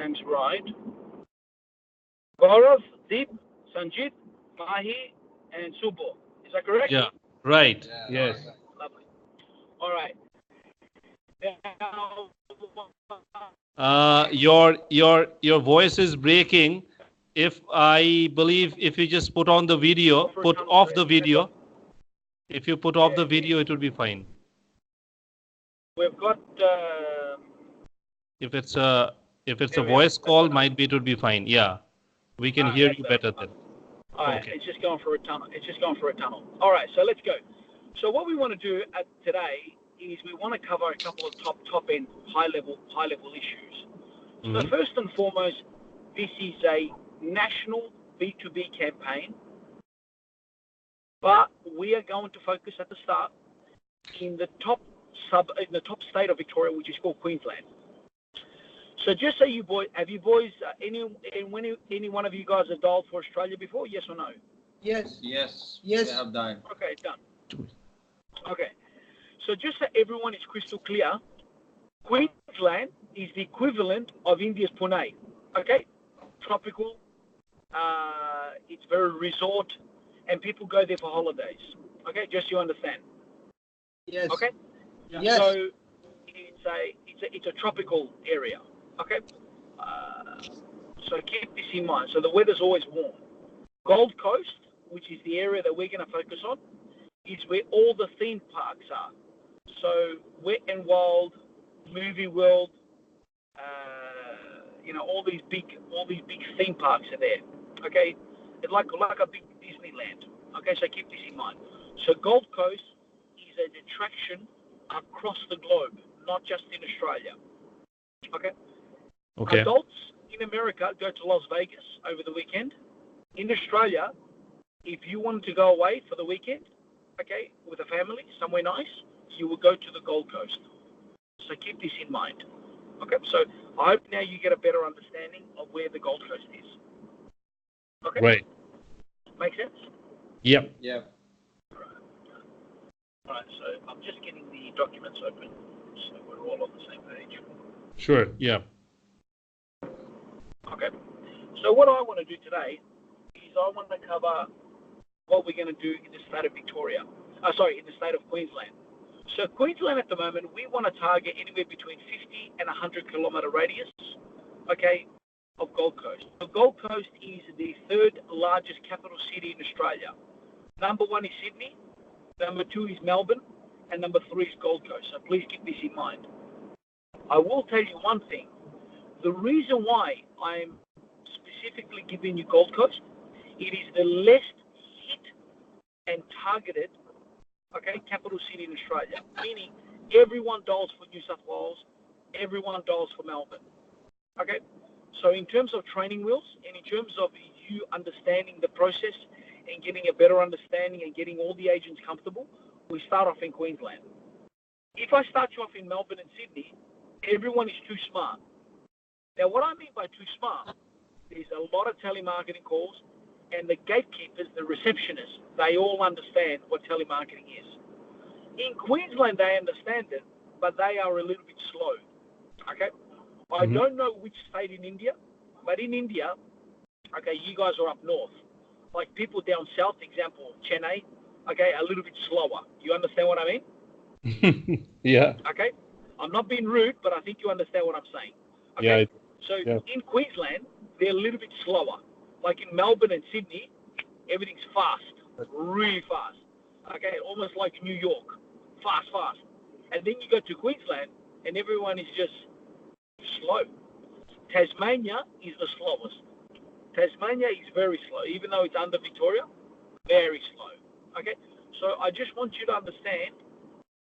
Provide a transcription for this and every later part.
names right. Gaurav, Deep, Sanjit, Mahi, and Subo. Is that correct? Yeah. Right. Yeah, Yes. right. Lovely. All right. Now, Your voice is breaking. If I believe if you just put on the video, for a put tunnel off there. the video. If you put off Yeah, the video, it will be fine. we've got. If it's a There we are. voice That's call, better. might be it would be fine. Yeah, we can All right, hear that's you better. better then. All right, Okay. it's just going for a tunnel. It's just going for a tunnel. All right, so let's go. So what we want to do today is we want to cover a couple of top end high level issues. So Mhm. first and foremost, this is a national B2B campaign, but we are going to focus at the start in the top state of Victoria, which is called Queensland. So just so you boys, have you boys, any one of you guys have dialed for Australia before? Yes or no? Yes. Yes. Yes. We have done. Okay, done. Okay. So just so everyone is crystal clear, Queensland is the equivalent of India's Pune. Okay? Tropical. It's very resort, and people go there for holidays. Okay, just so you understand. Yes. Okay. Yes. So it's a tropical area. Okay. So keep this in mind. So the weather's always warm. Gold Coast, which is the area that we're going to focus on, is where all the theme parks are. So Wet and Wild, Movie World, all these big theme parks are there. Okay, it's like a big Disneyland. Okay, so keep this in mind. So Gold Coast is an attraction across the globe, not just in Australia. Okay. Okay. Adults in America go to Las Vegas over the weekend. In Australia, if you wanted to go away for the weekend, okay, with a family, somewhere nice, you will go to the Gold Coast. So keep this in mind. Okay, so I hope now you get a better understanding of where the Gold Coast is. Okay? Right. Make sense? Yep. Yeah. All right, so I'm just getting the documents open so we're all on the same page. Sure. Yeah. Okay. So what I want to do today is I want to cover what we're going to do in the state of Victoria. In the state of Queensland. So Queensland at the moment, we want to target anywhere between 50 and 100 kilometre radius, okay, of Gold Coast. The Gold Coast is the third largest capital city in Australia. Number one is Sydney, number two is Melbourne, and number three is Gold Coast. So please keep this in mind. I will tell you one thing. The reason why I'm specifically giving you Gold Coast, it is the less hit and targeted, okay, capital city in Australia. Meaning everyone dials for New South Wales, everyone dials for Melbourne. Okay? So in terms of training wheels and in terms of you understanding the process and getting a better understanding and getting all the agents comfortable, we start off in Queensland. If I start you off in Melbourne and Sydney, everyone is too smart. Now, what I mean by too smart, there's a lot of telemarketing calls, and the gatekeepers, the receptionists, they all understand what telemarketing is. In Queensland, they understand it, but they are a little bit slow. Okay? I don't know which state in India, but in India, okay, you guys are up north. Like people down south, example, Chennai, okay, a little bit slower. You understand what I mean? Yeah. Okay? I'm not being rude, but I think you understand what I'm saying. Okay? Yeah. So Yeah. in Queensland, they're a little bit slower. Like in Melbourne and Sydney, everything's fast, really fast. Okay, almost like New York, fast. And then you go to Queensland, and everyone is just slow. Tasmania is the slowest. Tasmania is very slow, even though it's under Victoria, very slow. Okay, so I just want you to understand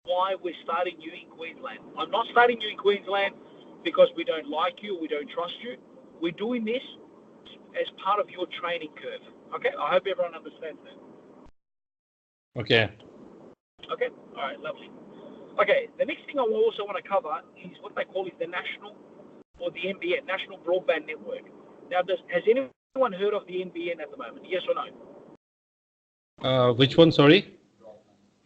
why we're starting you in Queensland. I'm not starting you in Queensland because we don't like you, we don't trust you. We're doing this as part of your training curve. Okay, I hope everyone understands that. Okay. Okay, all right, lovely. Okay, the next thing I also want to cover is what they call the national or the NBN, National Broadband Network. Now, has anyone heard of the NBN at the moment? Yes or no? Which one? Sorry.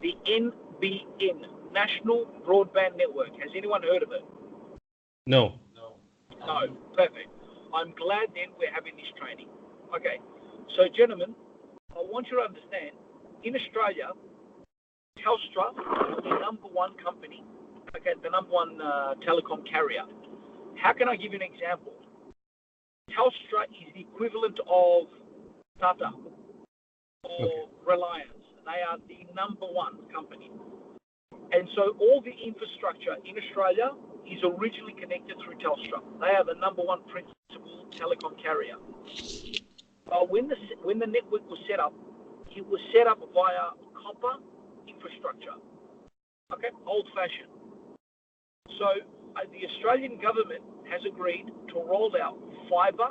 The NBN, National Broadband Network. Has anyone heard of it? No. No. Perfect. I'm glad then we're having this training. Okay, so gentlemen, I want you to understand, in Australia, Telstra is the number one company, okay, the number one telecom carrier. How can I give you an example? Telstra is the equivalent of Tata or Reliance. They are the number one company. And so all the infrastructure in Australia is originally connected through Telstra. They are the number one principal telecom carrier. But when the network was set up, it was set up via copper infrastructure. Okay, old-fashioned. So the Australian government has agreed to roll out fibre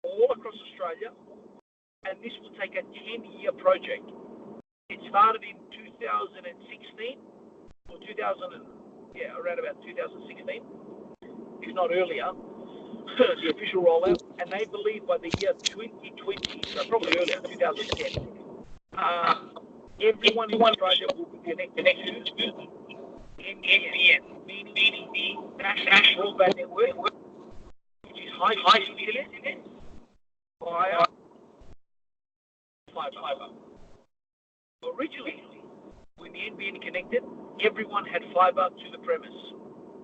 all across Australia, and this will take a 10-year project. It started in 2016 or around about 2016, if not earlier, the official rollout, and they believe by the year 2020, so probably earlier, 2010, everyone in Australia will be connected to NBN, meaning the National Broadband Network, which is high-speed internet via fibre. Originally, when the NBN connected, everyone had fibre to the premise,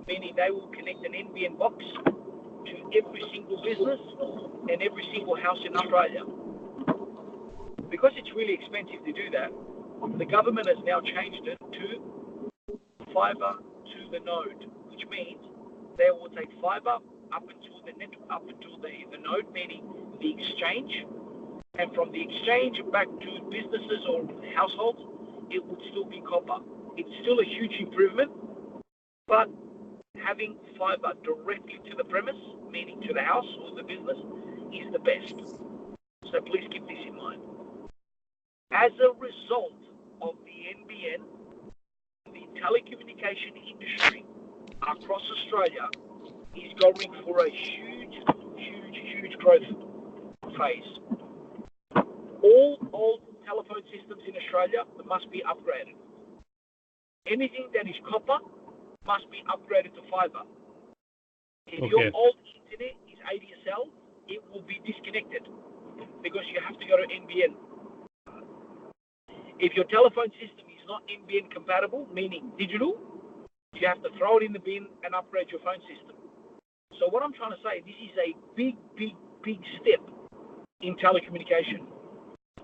meaning they will connect an NBN box to every single business and every single house in Australia. Because it's really expensive to do that, the government has now changed it to fibre to the node, which means they will take fibre up until the node, meaning the exchange, and from the exchange back to businesses or households, it would still be copper. It's still a huge improvement, but having fibre directly to the premise, meaning to the house or the business, is the best. So please keep this in mind. As a result of the NBN, the telecommunication industry across Australia is going for a huge growth phase. All old telephone systems in Australia must be upgraded. Anything that is copper must be upgraded to fibre. If your old internet is ADSL, it will be disconnected because you have to go to NBN. If your telephone system is not NBN compatible, meaning digital, you have to throw it in the bin and upgrade your phone system. So what I'm trying to say, this is a big step in telecommunication.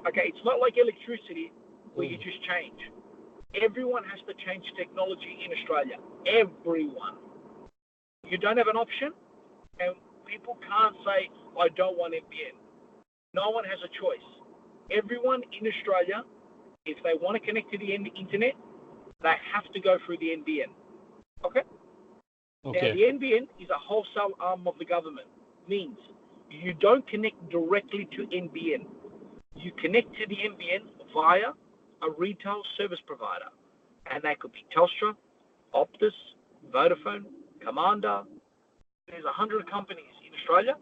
Okay, it's not like electricity where you just change. Everyone has to change technology in Australia. Everyone. You don't have an option, and people can't say, I don't want NBN. No one has a choice. Everyone in Australia, if they want to connect to the internet, they have to go through the NBN. Okay? Now, the NBN is a wholesale arm of the government. Means you don't connect directly to NBN. You connect to the NBN via a retail service provider. And that could be Telstra, Optus, Vodafone, Commander. There's 100 companies in Australia,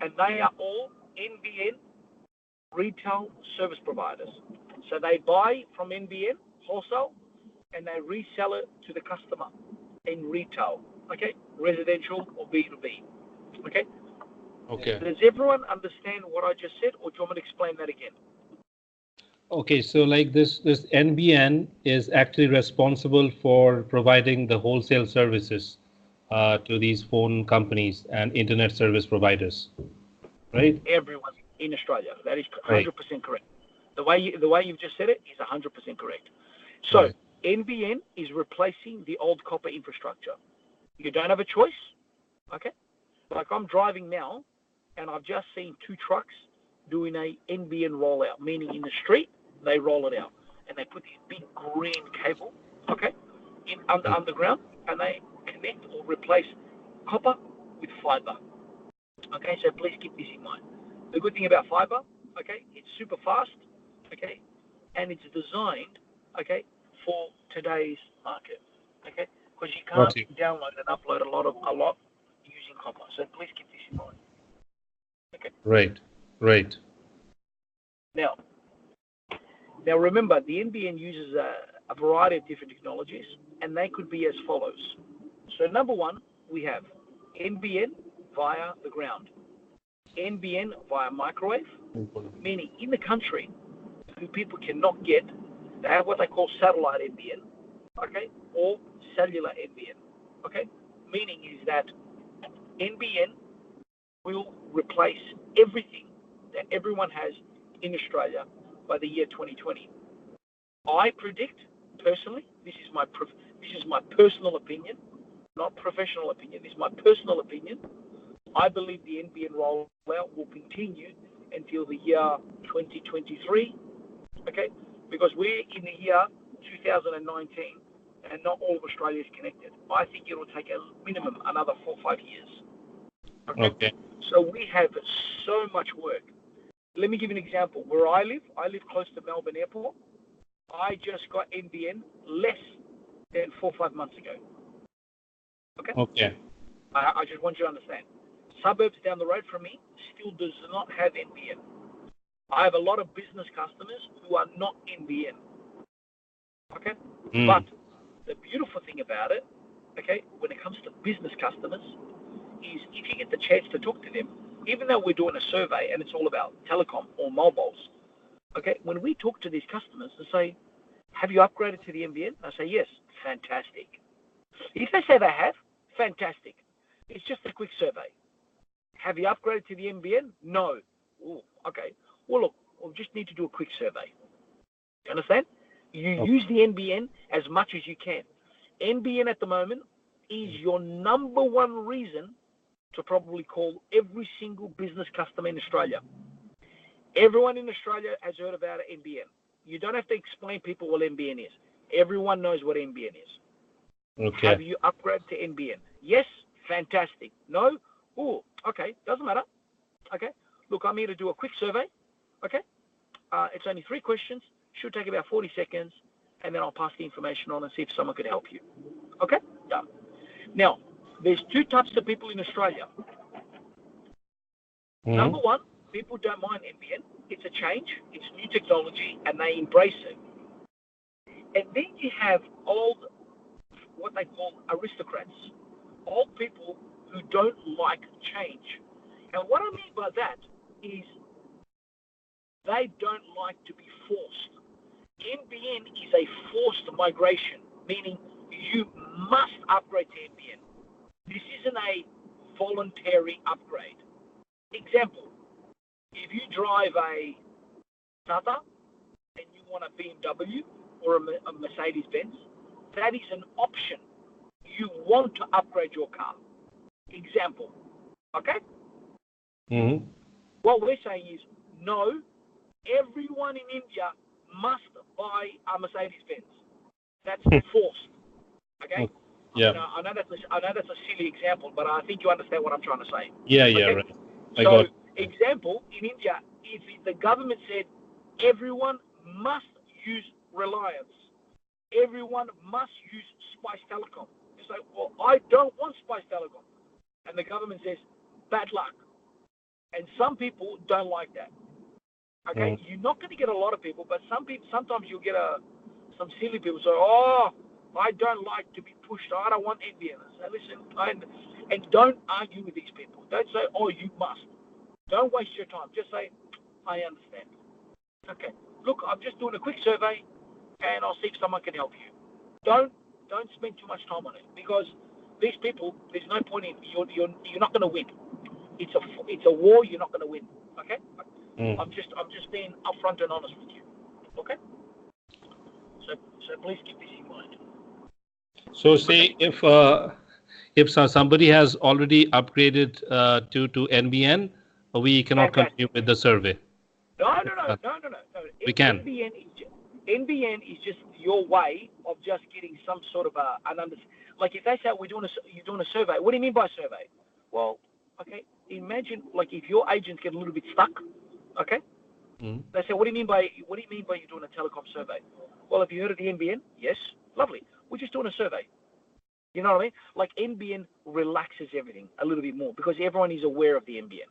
and they are all NBN retail service providers. So they buy from NBN wholesale, and they resell it to the customer in retail, okay? Residential or B2B, okay? Okay. Does everyone understand what I just said, or do you want me to explain that again? Okay, so like this NBN is actually responsible for providing the wholesale services to these phone companies and internet service providers, right? Everyone in Australia. That is 100% correct. The way you've just said it is 100% correct. So NBN is replacing the old copper infrastructure. You don't have a choice, okay? Like I'm driving now, and I've just seen 2 trucks doing a NBN rollout, meaning in the street, they roll it out. And they put this big green cable, okay, underground, and they connect or replace copper with fibre. Okay, so please keep this in mind. The good thing about fibre, okay, it's super fast, okay, and it's designed, okay, for today's market, okay, because you can't download and upload a lot using copper. So please keep this in mind. Okay. Right. Now remember, the NBN uses a variety of different technologies, and they could be as follows. So number one, we have NBN via the ground. NBN via microwave, meaning in the country, who people cannot get, they have what they call satellite NBN, okay, or cellular NBN, okay? Meaning is that NBN will replace everything that everyone has in Australia by the year 2020. I predict, personally, this is my personal opinion, not professional opinion, this is my personal opinion. I believe the NBN rollout will continue until the year 2023, okay? Because we're in the year 2019 and not all of Australia is connected. I think it will take a minimum another 4 or 5 years. Okay? So we have so much work. Let me give you an example. Where I live close to Melbourne Airport. I just got NBN less than 4 or 5 months ago. Okay? I just want you to understand. Suburbs down the road from me still does not have NBN. I have a lot of business customers who are not NBN. Okay? But the beautiful thing about it, okay, when it comes to business customers, is if you get the chance to talk to them, even though we're doing a survey and it's all about telecom or mobiles, okay, when we talk to these customers and say, have you upgraded to the NBN? I say, yes, fantastic. If they say they have, fantastic. It's just a quick survey. Have you upgraded to the NBN? No. Ooh, okay. Well, look, we'll just need to do a quick survey. You understand? You use the NBN as much as you can. NBN at the moment is your number one reason to probably call every single business customer in Australia. Everyone in Australia has heard about NBN. You don't have to explain people what NBN is. Everyone knows what NBN is. Okay. Have you upgraded to NBN? Yes, fantastic. No? Oh, okay, doesn't matter. Okay, look, I'm here to do a quick survey. Okay, it's only 3 questions. Should take about 40 seconds, and then I'll pass the information on and see if someone could help you. Okay, done. Now, there's 2 types of people in Australia. Number one, people don't mind NBN. It's a change, it's new technology, and they embrace it. And then you have old, what they call aristocrats, old people who don't like change. And what I mean by that is they don't like to be forced. NBN is a forced migration, meaning you must upgrade to NBN. This isn't a voluntary upgrade. Example, if you drive a Tata and you want a BMW or a Mercedes-Benz, that is an option. You want to upgrade your car. Example, okay? What we're saying is, no, everyone in India must buy a Mercedes-Benz. That's forced, okay? Yeah. I know that's a silly example, but I think you understand what I'm trying to say. Yeah, okay? right. So, example, in India, if the government said everyone must use Reliance, everyone must use Spice Telecom. It's like, well, I don't want Spice Telecom. And the government says, bad luck. And some people don't like that. Okay? You're not going to get a lot of people, but sometimes you'll get some silly people say, oh, I don't like to be pushed. I don't want NBN. So listen, and don't argue with these people. Don't say, oh, you must. Don't waste your time. Just say, I understand. Okay. Look, I'm just doing a quick survey, and I'll see if someone can help you. Don't spend too much time on it, because these people, there's no point in you're not going to win. It's a war. You're not going to win. Okay. I'm just being upfront and honest with you. Okay. So please keep this in mind. So say if somebody has already upgraded to NBN, we cannot continue with the survey. No. We can. NBN is just your way of just getting some sort of an understanding. Like if they say you're doing a survey, what do you mean by survey? Well, okay, imagine like if your agents get a little bit stuck, okay? They say, what do you mean by you're doing a telecom survey? Well, have you heard of the NBN? Yes, lovely. We're just doing a survey. You know what I mean? Like NBN relaxes everything a little bit more because everyone is aware of the NBN.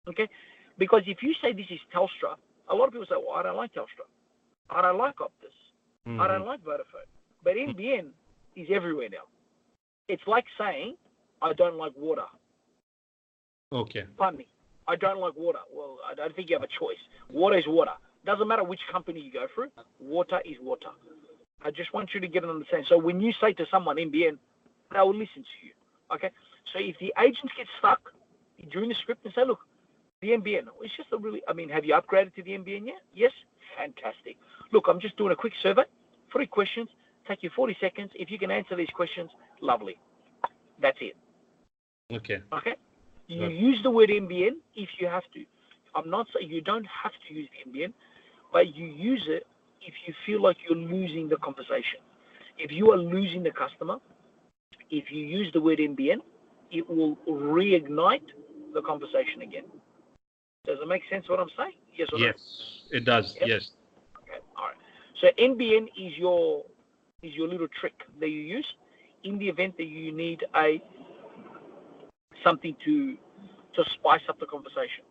Okay? Because if you say this is Telstra, a lot of people say, well, I don't like Telstra. I don't like Optus. I don't like Vodafone. But NBN is everywhere now. It's like saying, I don't like water. Okay. Pardon me. I don't like water. Well, I don't think you have a choice. Water is water. Doesn't matter which company you go through. Water is water. I just want you to get an understanding. So when you say to someone NBN, they will listen to you. Okay. So if the agents get stuck during the script and say, look, the NBN, it's just a really, I mean, have you upgraded to the NBN yet? Yes? Fantastic. Look, I'm just doing a quick survey. 3 questions. Take you 40 seconds. If you can answer these questions, lovely. That's it. Okay. Okay? You Sure. use the word NBN if you have to. I'm not saying you don't have to use the NBN, but you use it if you feel like you're losing the conversation. If you are losing the customer, if you use the word NBN, it will reignite the conversation again. Does it make sense what I'm saying? Yes or no? Yes, it does. Yep. Yes. Okay. All right. So NBN is your little trick that you use in the event that you need something to spice up the conversation.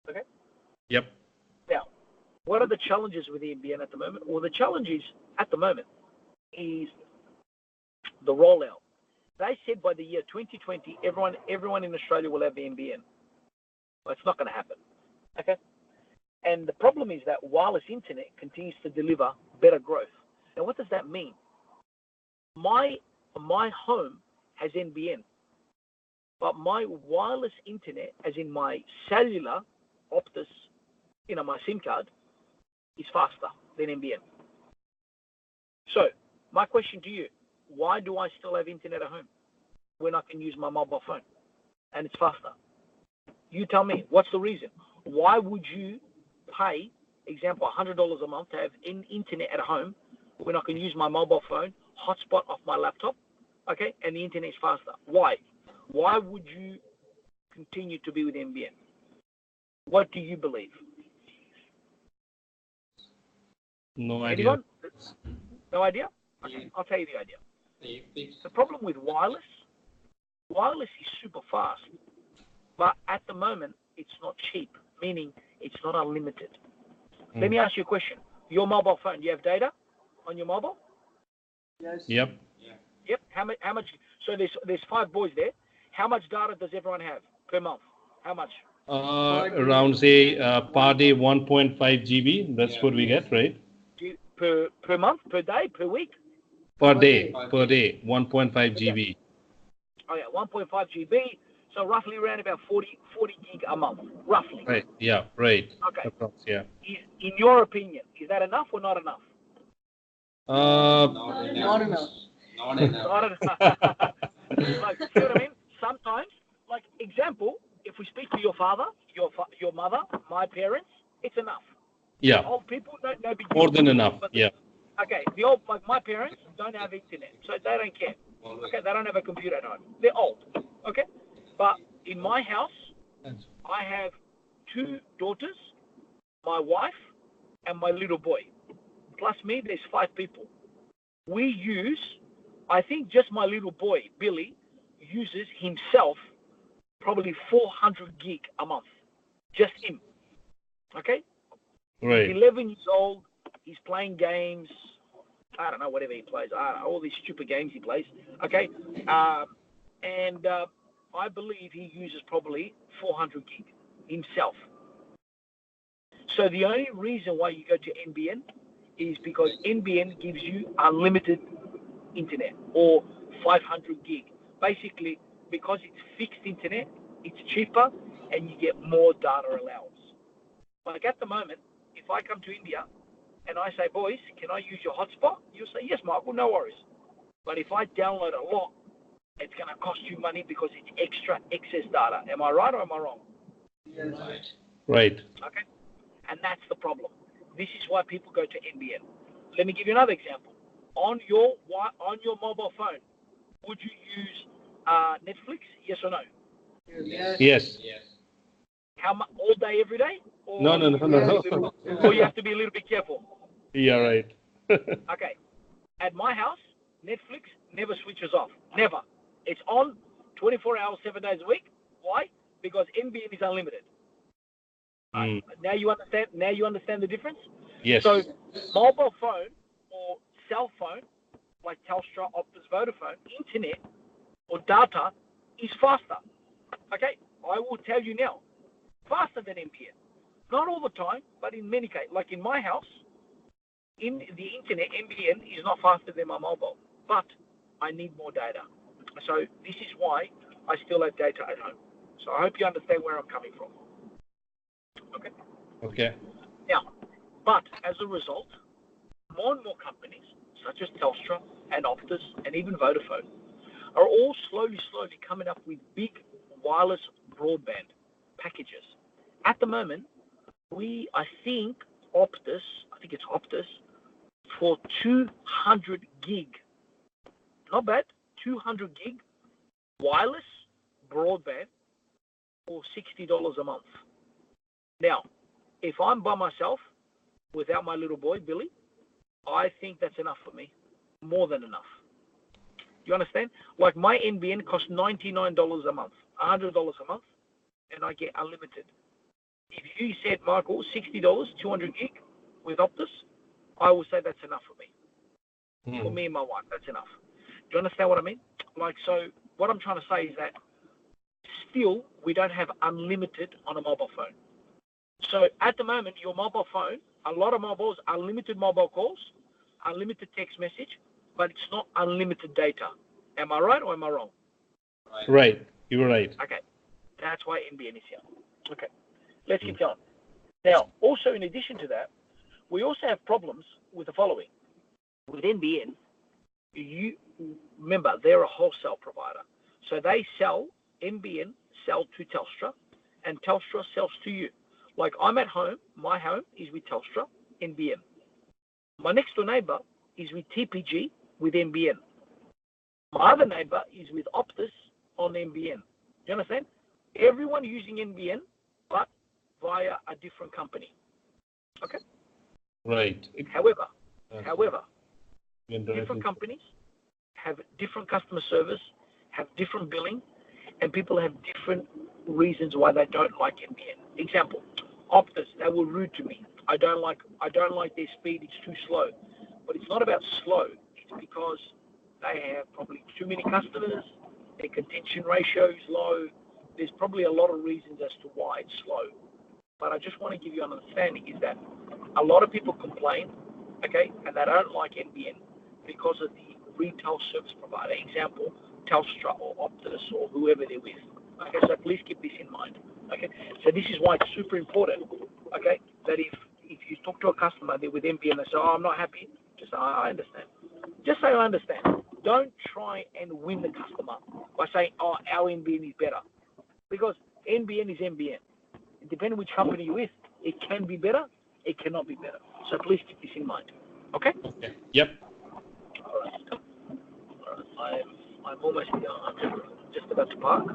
Okay. Yep. Now, what are the challenges with the NBN at the moment? Well, the challenges at the moment is the rollout. They said by the year 2020, everyone in Australia will have the NBN. Well, it's not going to happen. Okay. And the problem is that wireless internet continues to deliver better growth. Now, what does that mean? My home has NBN, but my wireless internet, as in my cellular Optus, my SIM card, is faster than NBN. So, my question to you, why do I still have internet at home when I can use my mobile phone and it's faster? You tell me, what's the reason? Why would you pay, example, $100 a month to have internet at home when I can use my mobile phone, hotspot off my laptop, okay, and the internet is faster? Why? Why would you continue to be with NBN? What do you believe? No idea. Anyone? No idea? Okay, I'll tell you the idea. The problem with wireless is super fast, but at the moment, it's not cheap, meaning it's not unlimited. Let me ask you a question. Your mobile phone, do you have data on your mobile? Yes. Yep. Yep. How much? So there's 5 boys there. How much data does everyone have per month? How much? Around say per day 1.5 GB. That's what we get, right? Per month, per day, per week? Per day, 1.5 GB. Oh yeah, 1.5 GB. So roughly around about 40 gig a month, roughly. Right. Yeah. Right. Okay. Yeah. In your opinion, is that enough or not enough? Not enough. Not enough. Like, see what I mean? Sometimes, like example, if we speak to your father, your mother, my parents, it's enough. Yeah. Old people, no big deal. More than enough. Yeah. Okay, like my parents don't have internet, so they don't care. Okay, they don't have a computer at home. They're old. Okay, but in my house, I have 2 daughters, my wife, and my little boy. Plus me, there's 5 people. We use, I think just my little boy, Billy, uses himself probably 400 gig a month. Just him. Okay? Right. He's 11 years old. He's playing games. I don't know, whatever he plays. I don't know, all these stupid games he plays. Okay? And I believe he uses probably 400 gig himself. So the only reason why you go to NBN is because NBN gives you unlimited internet or 500 gig. Basically, because it's fixed internet, it's cheaper and you get more data allowance. Like at the moment, if I come to India and I say, boys, can I use your hotspot? You'll say, yes, Michael, no worries. But if I download a lot, it's going to cost you money because it's excess data. Am I right or am I wrong? Yes. Right. Okay? And that's the problem. This is why people go to NBN. Let me give you another example. On your mobile phone, would you use Netflix? Yes or no? Yes. How much? All day, every day? Or No. or you have to be a little bit careful. Yeah. Right. Okay. At my house, Netflix never switches off. Never. It's on 24 hours, 7 days a week. Why? Because NBN is unlimited. Now you understand the difference? Yes. So mobile phone or cell phone, like Telstra, Optus, Vodafone, internet or data is faster. Okay, I will tell you now, faster than NBN. Not all the time, but in many cases. Like in my house, in the internet, NBN is not faster than my mobile, but I need more data. So this is why I still have data at home. So I hope you understand where I'm coming from. Okay. Okay. Now, but as a result, more and more companies, such as Telstra and Optus and even Vodafone, are all slowly coming up with big wireless broadband packages. At the moment, I think it's Optus, for 200 gig, not bad, 200 gig wireless broadband for $60 a month. Now, if I'm by myself, without my little boy, Billy, I think that's enough for me. More than enough. You understand? Like my NBN costs $99 a month, $100 a month, and I get unlimited. If you said, Michael, $60, 200 gig with Optus, I will say that's enough for me. For me and my wife, that's enough. Do you understand what I mean? Like, so what I'm trying to say is that still we don't have unlimited on a mobile phone. So at the moment, your mobile phone, a lot of mobiles, unlimited mobile calls, unlimited text message, but it's not unlimited data. Am I right or am I wrong? Right. You were right. Okay. That's why NBN is here. Okay. Let's keep going. Now, also in addition to that, we also have problems with the following. With NBN, you remember they're a wholesale provider. So they sell, NBN sell to Telstra, and Telstra sells to you. Like I'm at home, my home is with Telstra, NBN. My next door neighbor is with TPG with NBN. My other neighbor is with Optus on NBN. Do you understand? Everyone using NBN, but via a different company. Okay? Right. However, Indirectly. different companies have different customer service, have different billing, and people have different reasons why they don't like NBN. Example, Optus, they were rude to me. I don't like their speed, it's too slow. But it's not about slow, it's because they have probably too many customers, their contention ratio is low. There's probably a lot of reasons as to why it's slow. But I just want to give you an understanding is that a lot of people complain, okay, and they don't like NBN because of the retail service provider. Example, Telstra or Optus or whoever they're with. Okay, so please keep this in mind. Okay, so this is why it's super important. Okay, that if you talk to a customer, they're with NBN, they say, "Oh, I'm not happy," just say, "I understand." Just say, "I understand." Don't try and win the customer by saying, "Oh, our NBN is better," because NBN is NBN. Depending which company you're with, it can be better, it cannot be better. So please keep this in mind. Okay? Okay. Yep. All right. I'm almost here. I'm just about to park.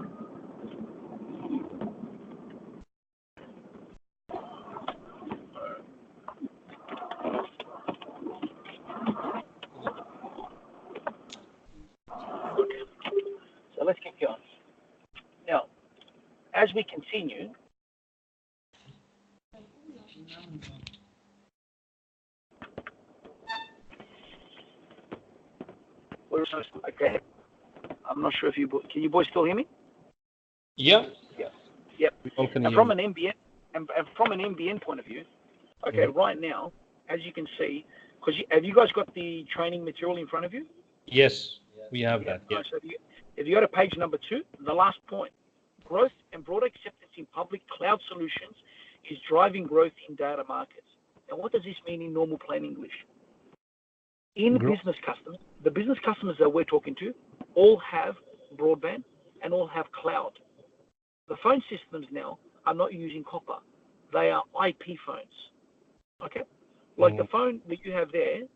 Okay. So let's keep going. Now, as we continue, okay. I'm not sure if can you boys still hear me? Yeah. Yeah. Yep. And from an NBN point of view, okay, right now, as you can see, because have you guys got the training material in front of you? Yes, we have that. Yeah. So if you go to page number 2, the last point, growth and broader acceptance in public cloud solutions is driving growth in data markets. And what does this mean in normal plain English? In business customers, the business customers that we're talking to all have broadband and all have cloud. The phone systems now are not using copper. They are IP phones. Okay? Like the phone that you have there,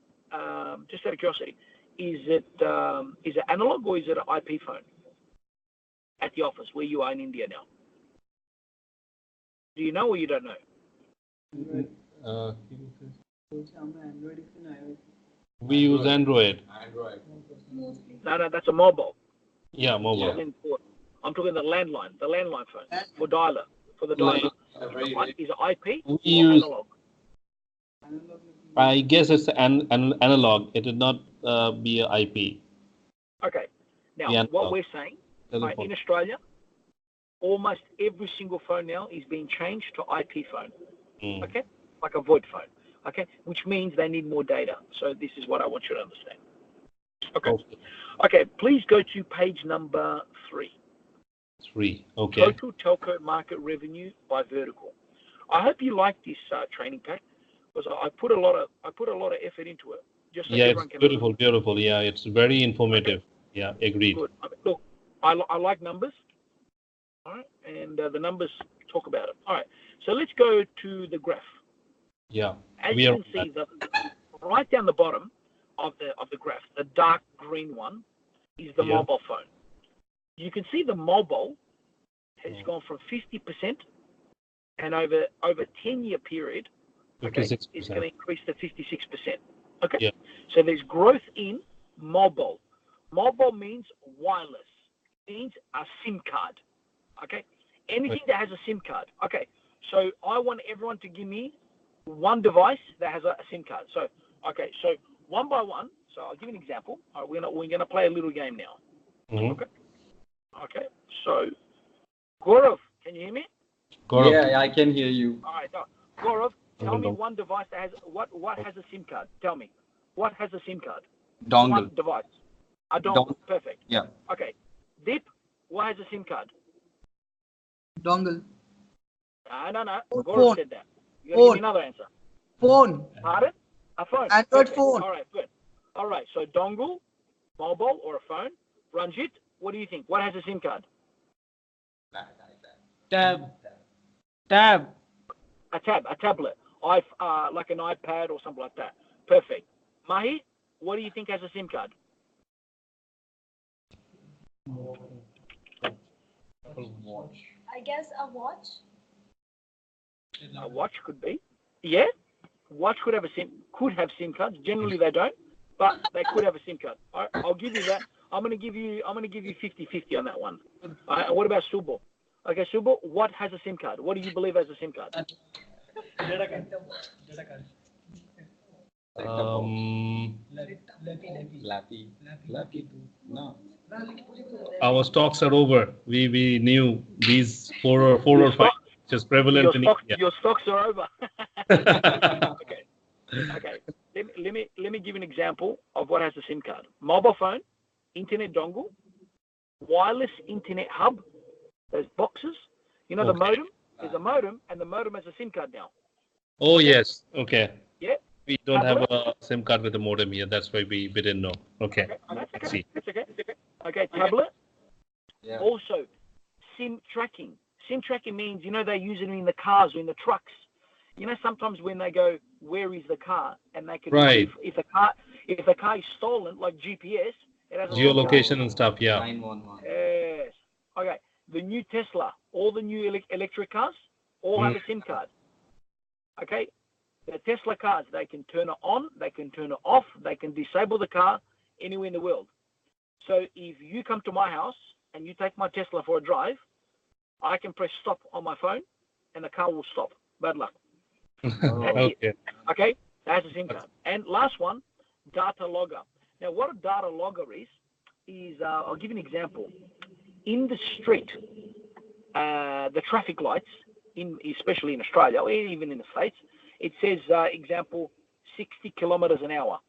just out of curiosity, is it analog or is it an IP phone at the office where you are in India now? Do you know or you don't know? We use Android. No, that's a mobile. Yeah, mobile. I'm talking the landline phone for dialer, for the dialer. Is it IP or analog? I guess it's an analog. It would not be a IP. Okay. Now, what we're saying In Australia, almost every single phone now is being changed to IP phone. Okay, like a VoIP phone. Okay, which means they need more data. So this is what I want you to understand. Okay. Please go to page number 3. 3. Okay. Total telco market revenue by vertical. I hope you like this training pack because I put a lot of effort into it. Just so everyone it's can beautiful. Yeah, it's very informative. Okay. Yeah, agreed. Good. Look, I like numbers. All right, and the numbers talk about it. All right, so let's go to the graph. Yeah. As you can see, right down the bottom of the graph, the dark green one is the mobile phone. You can see the mobile has gone from 50%, and over 10-year period, okay, it's going to increase to 56%. Okay, yeah. So there's growth in mobile. Mobile means wireless. It means a SIM card. Okay, anything that has a SIM card. Okay, so I want everyone to give me one device that has a SIM card. So, okay, so one by one. So I'll give you an example. All right, we're gonna play a little game now. Okay. So, Gaurav, can you hear me? Gaurav. Yeah, I can hear you. All right, Gaurav, tell me one device that has what has a SIM card. Tell me, what has a SIM card? Dongle. One device. A dongle. Perfect. Yeah. Okay. Deep, what has a SIM card? Dongle. No. Gaurav said that. You gotta give me another answer. Phone. Pardon? A phone. Android phone. All right, good. All right, so dongle, mobile or a phone. Ranjit, what do you think? What has a SIM card? Tab. A tablet. Like an iPad or something like that. Perfect. Mahi, what do you think has a SIM card? I guess a watch. A watch could be. Yeah. Watch could have SIM cards. Generally they don't, but they could have a SIM card. I'll give you that. I'm gonna give you 50-50 on that one. What about Subo? Okay, Subo, what has a SIM card? What do you believe has a SIM card? Lappy. No. Our stocks are over. We knew these four or five just prevalent in India. Your stocks are over. Okay. Let me give you an example of what has a SIM card. Mobile phone, internet dongle, wireless internet hub, those boxes. You know the modem? There's a modem, and the modem has a SIM card now. Oh, yes. Okay. Yeah. We don't have a SIM card with a modem here. That's why we didn't know. Okay. Let's see. That's okay. Okay, tablet. Yeah. Also, SIM tracking. SIM tracking means, they use it in the cars or in the trucks. Sometimes when they go, where is the car? And they can, if the car is stolen, like GPS, it has a geolocation and stuff, yeah. 911. Yes. Okay. The new Tesla, all the new electric cars, all have a SIM card. Okay. The Tesla cars, they can turn it on, they can turn it off, they can disable the car anywhere in the world. So if you come to my house and you take my Tesla for a drive, I can press stop on my phone and the car will stop. Bad luck. Okay. Okay, that's a SIM card. And last one, data logger. Now, what a data logger is I'll give you an example. In the street, the traffic lights, especially in Australia or even in the States, it says, example, 60 kilometers an hour.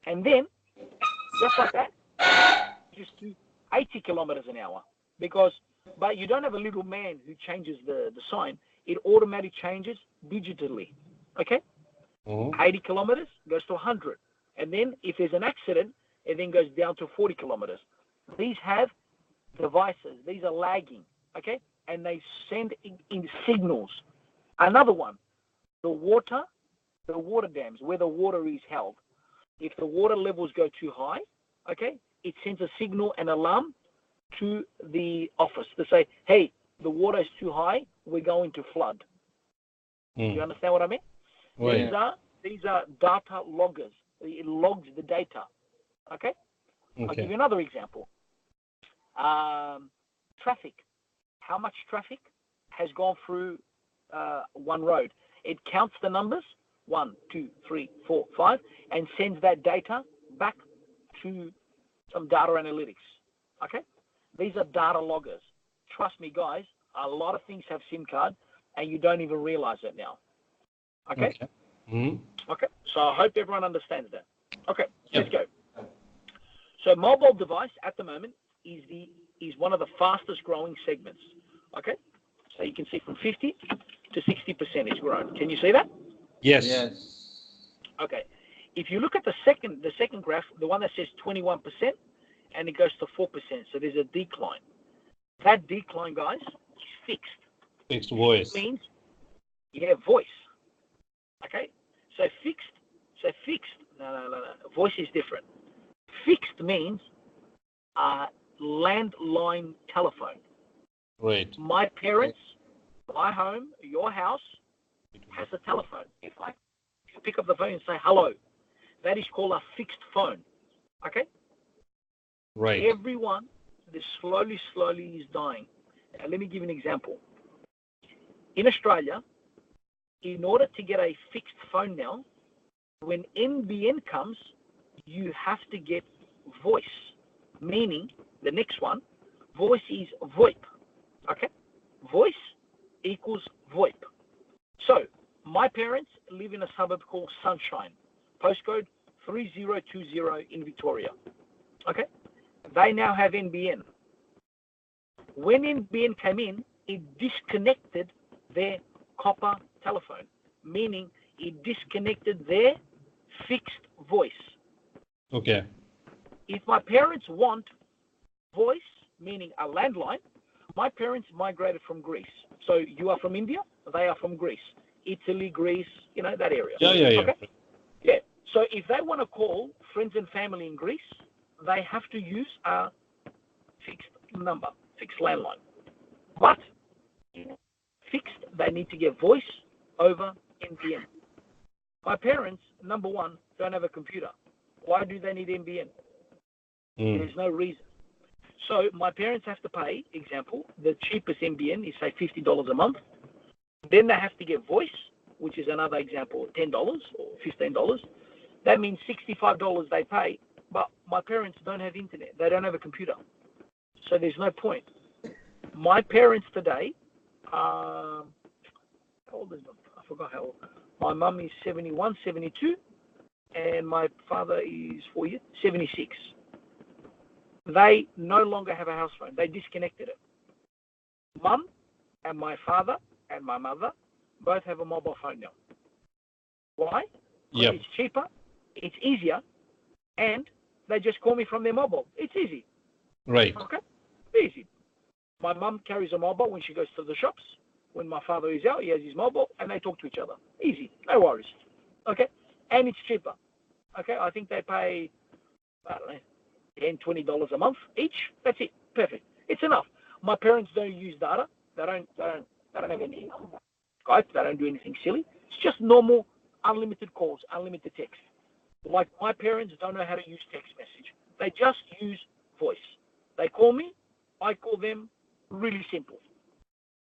And then, just like that, just do 80 kilometers an hour. But you don't have a little man who changes the sign. It automatically changes digitally. Okay? 80 kilometers goes to 100. And then if there's an accident, it then goes down to 40 kilometers. These have devices. These are lagging. Okay? And they send in signals. Another one, the water dams, where the water is held. If the water levels go too high, okay, it sends a signal and alarm to the office to say, hey, the water is too high, we're going to flood. You understand what I mean? Right. These are data loggers. It logs the data. Okay? I'll give you another example. Traffic. How much traffic has gone through one road? It counts the numbers, 1, 2, 3, 4, 5, and sends that data back to some data analytics. Okay? These are data loggers. Trust me, guys, a lot of things have SIM card, and you don't even realize it now. Okay? Okay, so I hope everyone understands that. Okay, let's go. So mobile device at the moment is one of the fastest growing segments. Okay, so you can see from 50 to 60% is grown. Can you see that? Yes. Okay, if you look at the second graph, the one that says 21%, and it goes to 4%, so there's a decline. That decline, guys, is fixed. Fixed voice. It means, voice. Okay, so fixed. No. Voice is different. Fixed means landline telephone. Right. My parents, my home, your house has a telephone. If you pick up the phone and say hello, that is called a fixed phone. Okay? Right. Everyone, this slowly is dying. And let me give you an example. In Australia, in order to get a fixed phone now, when NBN comes, you have to get voice, meaning the next one, voice is VoIP. Okay? Voice equals VoIP. So, my parents live in a suburb called Sunshine, postcode 3020 in Victoria. Okay? They now have NBN. When NBN came in, it disconnected their copper telephone, meaning it disconnected their fixed voice. Okay. If my parents want voice, meaning a landline, my parents migrated from Greece. So you are from India, they are from Greece. Italy, Greece, that area. Yeah. Okay? Yeah. So if they want to call friends and family in Greece, they have to use a fixed number, fixed landline. But fixed, they need to get voice over NBN. My parents, number one, don't have a computer. Why do they need NBN? There's no reason. So my parents have to pay, example, the cheapest NBN is say $50 a month. Then they have to get voice, which is another example, $10 or $15. That means $65 they pay. But my parents don't have internet. They don't have a computer. So there's no point. My parents today, how old is them? I forgot how old. My mum is 71, 72, and my father is 76. They no longer have a house phone. They disconnected it. Mum and my father and my mother both have a mobile phone now. Why? Because it's cheaper, it's easier, and they just call me from their mobile. It's easy. Right. Okay? Easy. My mum carries a mobile when she goes to the shops. When my father is out, he has his mobile, and they talk to each other. Easy. No worries. Okay? And it's cheaper. Okay? I think they pay, I don't know, $10, $20 a month each. That's it. Perfect. It's enough. My parents don't use data. They don't have any Skype. They don't do anything silly. It's just normal, unlimited calls, unlimited text. Like my parents don't know how to use text message. They just use voice. They call me, I call them. Really simple.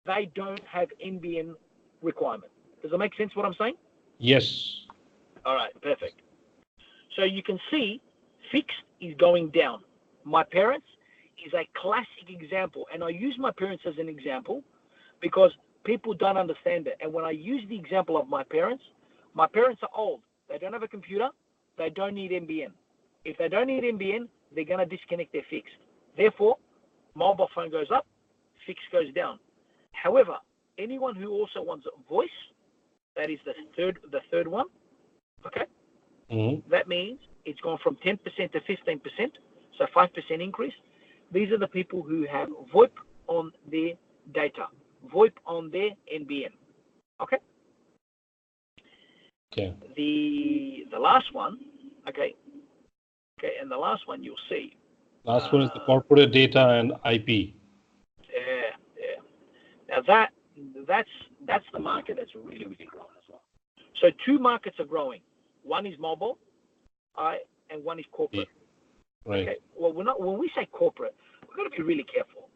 They don't have NBN requirement. Does that make sense what I'm saying? Yes. All right, perfect. So you can see fixed is going down. My parents is a classic example, and I use my parents as an example because people don't understand it. And when I use the example of my parents are old. They don't have a computer. They don't need NBN. If they don't need NBN, they're going to disconnect their fixed. Therefore, mobile phone goes up, fixed goes down. However, anyone who also wants voice, that is the third one, okay? That means it's gone from 10% to 15%, so 5% increase. These are the people who have VoIP on their data, VoIP on their NBN, okay? Okay. The last one, okay, and the last one you'll see. Last one is the corporate data and IP. Yeah. Now that's the market that's really, really growing as well. So two markets are growing. One is mobile, and one is corporate. Right. Okay. Well, when we say corporate, we've got to be really careful.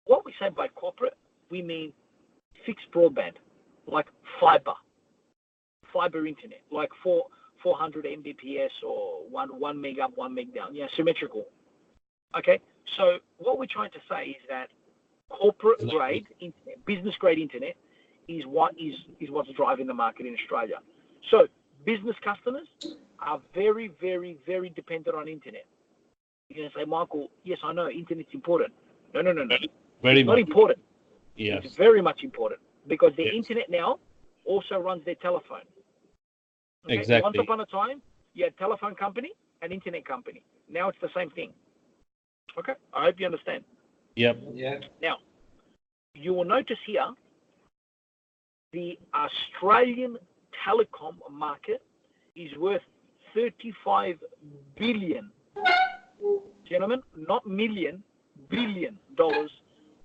What we say by corporate, we mean fixed broadband, like fiber internet, like 400 Mbps or 1 meg up, 1 meg down. Yeah, symmetrical. Okay. So what we're trying to say is that corporate grade internet, business grade internet, is what's driving the market in Australia. So business customers are very, very, very dependent on internet. You're going to say, Michael, yes, I know internet's important. No. Very it's much not important. Yes. It's very much important because the Yes. internet now also runs their telephone. Okay? Exactly. Once upon a time, you had telephone company and internet company. Now it's the same thing. Okay? I hope you understand. Yep. Yeah. Now, you will notice here the Australian telecom market is worth 35 billion. Gentlemen, not million, billion dollars,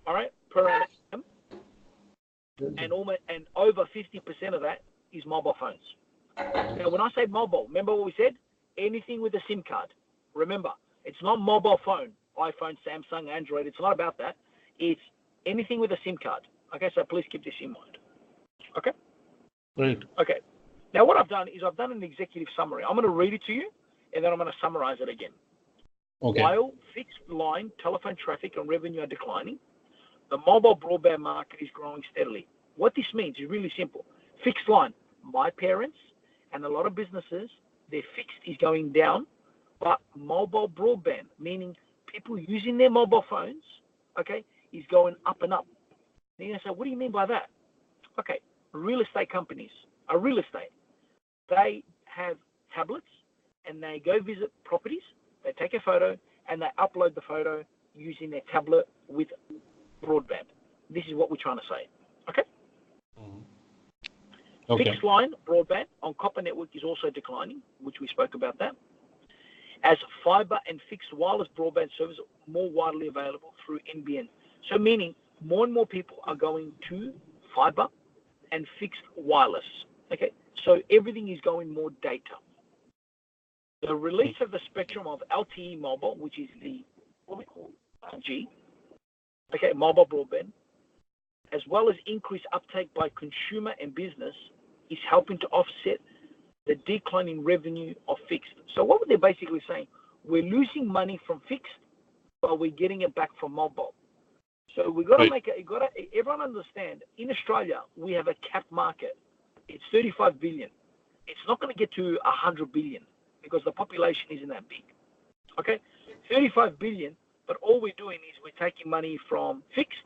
all right, per annum. And over 50% of that is mobile phones. Now, when I say mobile, remember what we said? Anything with a SIM card. Remember, it's not mobile phone, iPhone, Samsung, Android. It's not about that. It's anything with a SIM card. Okay, so please keep this in mind. Okay? Right. Okay. Now, what I've done is I've done an executive summary. I'm going to read it to you, and then I'm going to summarize it again. Okay. While fixed line telephone traffic and revenue are declining, the mobile broadband market is growing steadily. What this means is really simple. Fixed line, my parents and a lot of businesses, their fixed is going down, but mobile broadband, meaning people using their mobile phones, okay, is going up and up. Then you say, what do you mean by that? Okay, real estate companies are real estate. They have tablets and they go visit properties. They take a photo and they upload the photo using their tablet with broadband. This is what we're trying to say. Okay? Okay. Fixed line broadband on copper network is also declining, which we spoke about that, as fiber and fixed wireless broadband service are more widely available through NBN. So meaning more and more people are going to fiber and fixed wireless. Okay? So everything is going more data. The release of the spectrum of LTE mobile, which is the what we call G, okay, mobile broadband, as well as increased uptake by consumer and business, is helping to offset the declining revenue of fixed. So what they're basically saying, we're losing money from fixed, but we're getting it back from mobile. So we've got to make it. Everyone understand. In Australia, we have a capped market. It's 35 billion. It's not going to get to 100 billion because the population isn't that big. Okay, 35 billion. But all we're doing is we're taking money from fixed,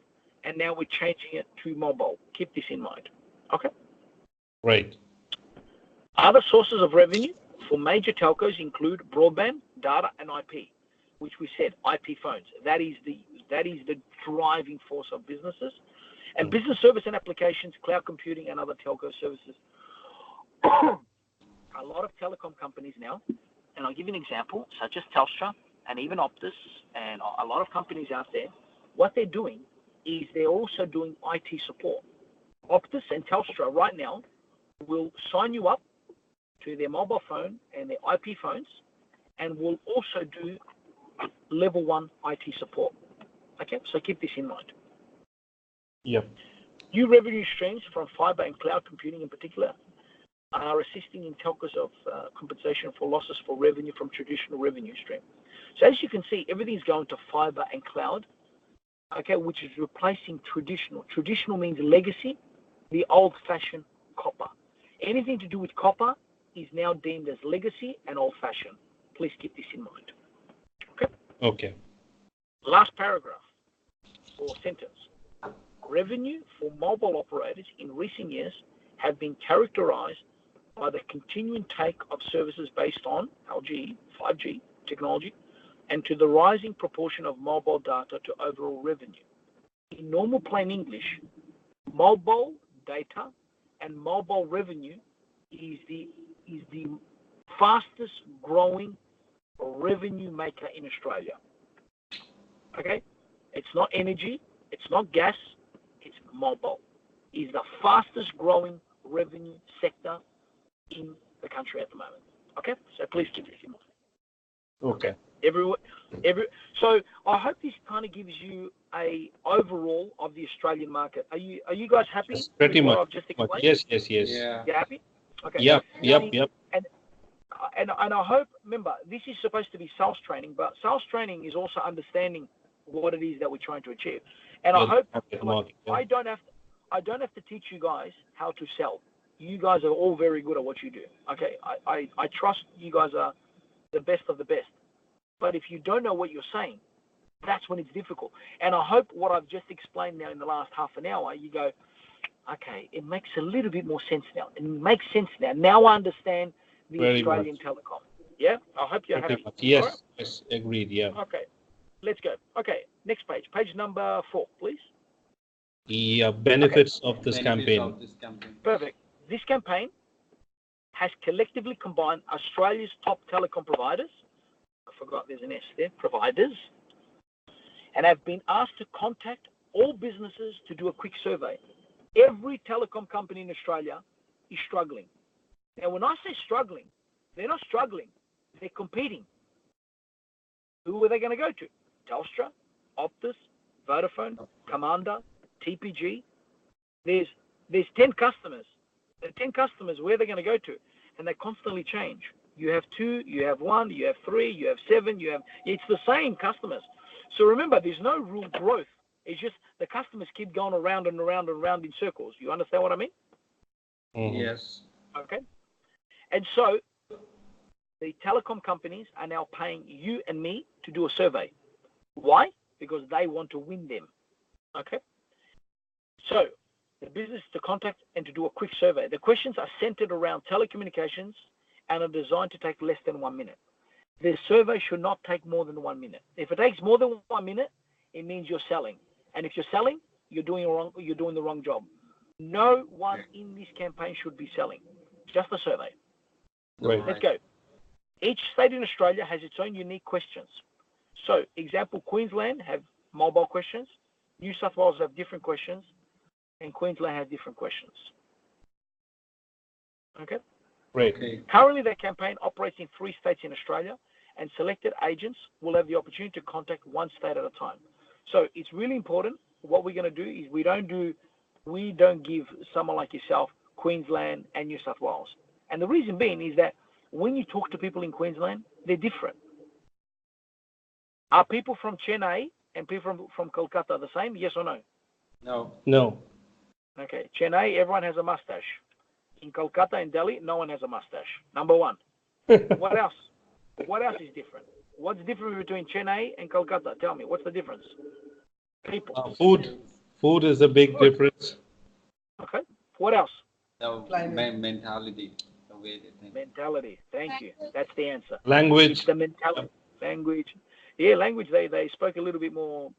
and now we're changing it to mobile. Keep this in mind. Okay. Right. Other sources of revenue for major telcos include broadband, data, and IP, which we said IP phones. That is the driving force of businesses, and business service and applications, cloud computing, and other telco services. A lot of telecom companies now, and I'll give you an example, such as Telstra and even Optus and a lot of companies out there. What they're doing is they're also doing IT support. Optus and Telstra right now will sign you up to their mobile phone and their IP phones, and will also do level 1 IT support. Okay, so keep this in mind. Yep. New revenue streams from fiber and cloud computing in particular are assisting in telcos of compensation for losses for revenue from traditional revenue stream. So as you can see, everything's going to fiber and cloud, okay, which is replacing traditional. Traditional means legacy, the old-fashioned copper. Anything to do with copper is now deemed as legacy and old-fashioned. Please keep this in mind. Okay? Okay. Last paragraph or sentence. Revenue for mobile operators in recent years have been characterized by the continuing take of services based on LG, 5G technology, and to the rising proportion of mobile data to overall revenue. In normal plain English, mobile data and mobile revenue is the fastest growing revenue maker in Australia. Okay? It's not energy, it's not gas, it's mobile. Is the fastest growing revenue sector in the country at the moment. Okay? So please keep this in mind. Okay. So I hope this kind of gives you a overall of the Australian market. Are you guys happy? Yes, pretty with much. what I've just explained? Yes. Yeah. You happy? Okay. Yep. And I hope, remember, this is supposed to be sales training, but sales training is also understanding what it is that we're trying to achieve. And Yeah, I hope market, yeah. I don't have to teach you guys how to sell. You guys are all very good at what you do. Okay, I trust you guys are the best of the best. But if you don't know what you're saying, that's when it's difficult. And I hope what I've just explained now in the last half an hour, you go, okay, it makes a little bit more sense now. It makes sense now. Now I understand the Very Australian much. telecom. Yeah, I hope you're Pretty happy. much. Yes, All right? yes, agreed. Yeah. Okay, let's go. Okay, next page. Page number 4, please. The benefits of this Benefits campaign. of this campaign. Perfect. This campaign has collectively combined Australia's top telecom providers, I forgot there's an S there, providers, and have been asked to contact all businesses to do a quick survey. Every telecom company in Australia is struggling. Now, when I say struggling, they're not struggling, they're competing. Who are they going to go to? Telstra, Optus, Vodafone, Commander, TPG. There's 10 customers. The 10 customers, where are they going to go to? And they constantly change. You have 2, you have 1, you have 3, you have 7, it's the same customers. So remember, there's no real growth. It's just the customers keep going around and around and around in circles. You understand what I mean? Mhm. Yes. Okay. And so the telecom companies are now paying you and me to do a survey. Why? Because they want to win them. Okay. So the business to contact and to do a quick survey. The questions are centered around telecommunications and are designed to take less than 1 minute. The survey should not take more than 1 minute. If it takes more than 1 minute, it means you're selling. And if you're selling, you're doing the wrong job. No one in this campaign should be selling. Just a survey. Right. Let's go. Each state in Australia has its own unique questions. So, example, Queensland have mobile questions, New South Wales have different questions, and Queensland has different questions. Okay? Right. Okay. Currently, the campaign operates in 3 states in Australia, and selected agents will have the opportunity to contact one state at a time. So it's really important. What we're going to do is we don't give someone like yourself Queensland and New South Wales. And the reason being is that when you talk to people in Queensland, they're different. Are people from Chennai and people from Kolkata the same? Yes or no? No. No. Okay. Chennai, everyone has a mustache. In Kolkata and Delhi, no one has a mustache. Number 1. What else? What else is different? What's different between Chennai and Kolkata? Tell me, what's the difference? People. Food. Food is a big difference. Okay. What else? The Climate. mentality, the way they think. Mentality. Thank you. That's the answer. Language. It's the mentality. Language. Yeah, language. They spoke a little bit more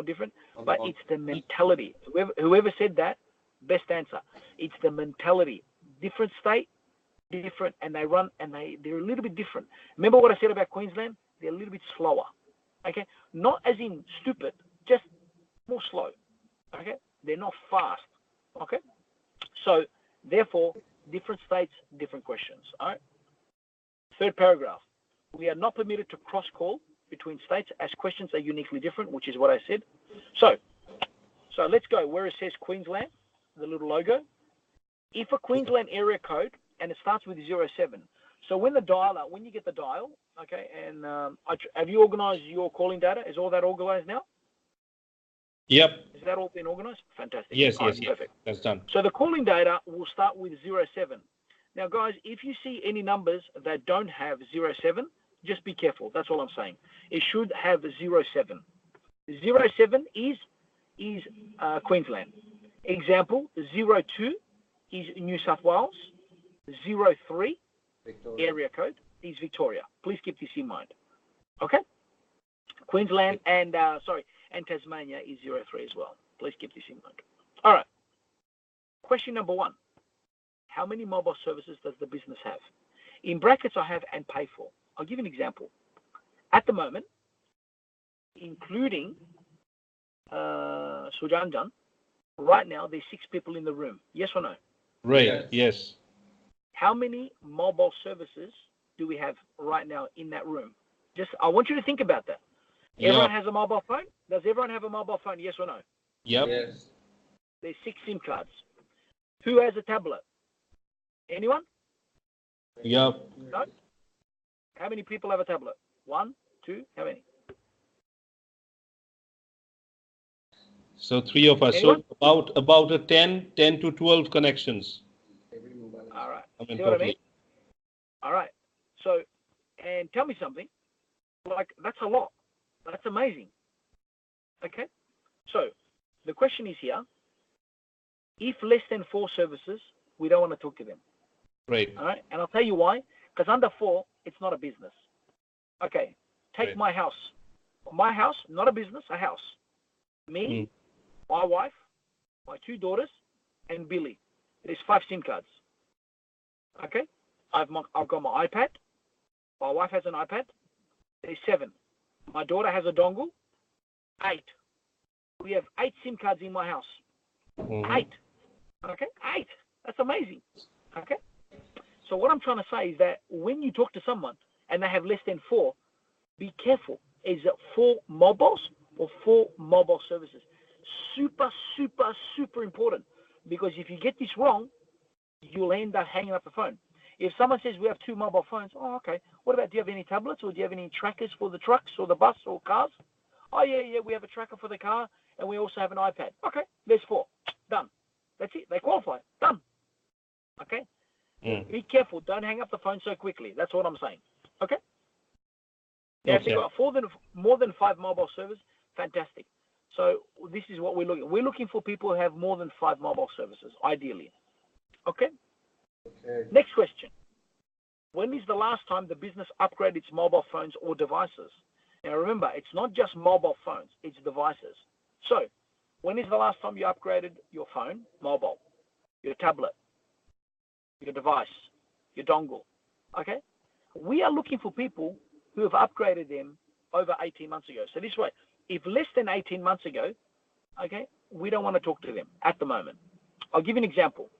different, but it's the mentality. Whoever said that, best answer. It's the mentality. Different state, different, and they're a little bit different. Remember what I said about Queensland? They're a little bit slower. Okay, not as in stupid, just more slow. Okay, they're not fast. Okay, so therefore, different states, different questions. All right. 3rd paragraph. We are not permitted to cross-call between states as questions are uniquely different, which is what I said. So let's go where it says Queensland, the little logo. If a Queensland area code, and it starts with 07. So when you get the dial, okay, and have you organized your calling data? Is all that organized now? Yep. Is that all been organized? Fantastic. Yes, All yes, right, yes. perfect. That's done. So the calling data will start with 07. Now, guys, if you see any numbers that don't have 07, just be careful. That's all I'm saying. It should have 07. 07 is Queensland. Example, 02 is New South Wales. 03 Victoria. area code is Victoria. Please keep this in mind. Okay? Queensland and Tasmania is 03 as well. Please keep this in mind. All right. Question number 1. How many mobile services does the business have? In brackets, I have and pay for. I'll give you an example. At the moment, including Sujanjan, right now there's 6 people in the room. Yes or no? Right. Yes. How many mobile services do we have right now in that room? I want you to think about that. Everyone has a mobile phone? Does everyone have a mobile phone? Yes or no? Yep. Yes. There's 6 SIM cards. Who has a tablet? Anyone? Yep. No? How many people have a tablet? 1, 2, how many? So 3 of us. Anyone? So about a 10 to 12 connections. All right. I mean, See what I mean? totally. All right. So, and tell me something. Like, that's a lot. That's amazing. Okay? So, the question is here, if less than 4 services, we don't want to talk to them. Right. All right? And I'll tell you why. Because under 4, it's not a business. Okay. Take Right. my house. My house, not a business, a house. Me, my wife, my 2 daughters, and Billy. There's 5 SIM cards. Okay? I've got my iPad. My wife has an iPad. There's 7. My daughter has a dongle. 8. We have 8 SIM cards in my house. 8. Okay? 8. That's amazing. Okay? So what I'm trying to say is that when you talk to someone and they have less than 4, be careful. Is it 4 mobiles or 4 mobile services? Super, super, super important. Because if you get this wrong, you'll end up hanging up the phone. If someone says we have 2 mobile phones, oh, okay. What about, do you have any tablets or do you have any trackers for the trucks or the bus or cars? Oh, yeah, we have a tracker for the car and we also have an iPad. Okay, there's 4. Done. That's it. They qualify. Done. Okay? Be careful. Don't hang up the phone so quickly. That's what I'm saying. Okay? Now, if you've got more than 5 mobile services, fantastic. So this is what we're looking. We're looking for people who have more than 5 mobile services, ideally. Okay? Next question. When is the last time the business upgraded its mobile phones or devices? Now remember, it's not just mobile phones, it's devices. So, when is the last time you upgraded your phone, mobile, your tablet, your device, your dongle? Okay? We are looking for people who have upgraded them over 18 months ago. So this way, if less than 18 months ago, okay, we don't want to talk to them at the moment. I'll give you an example.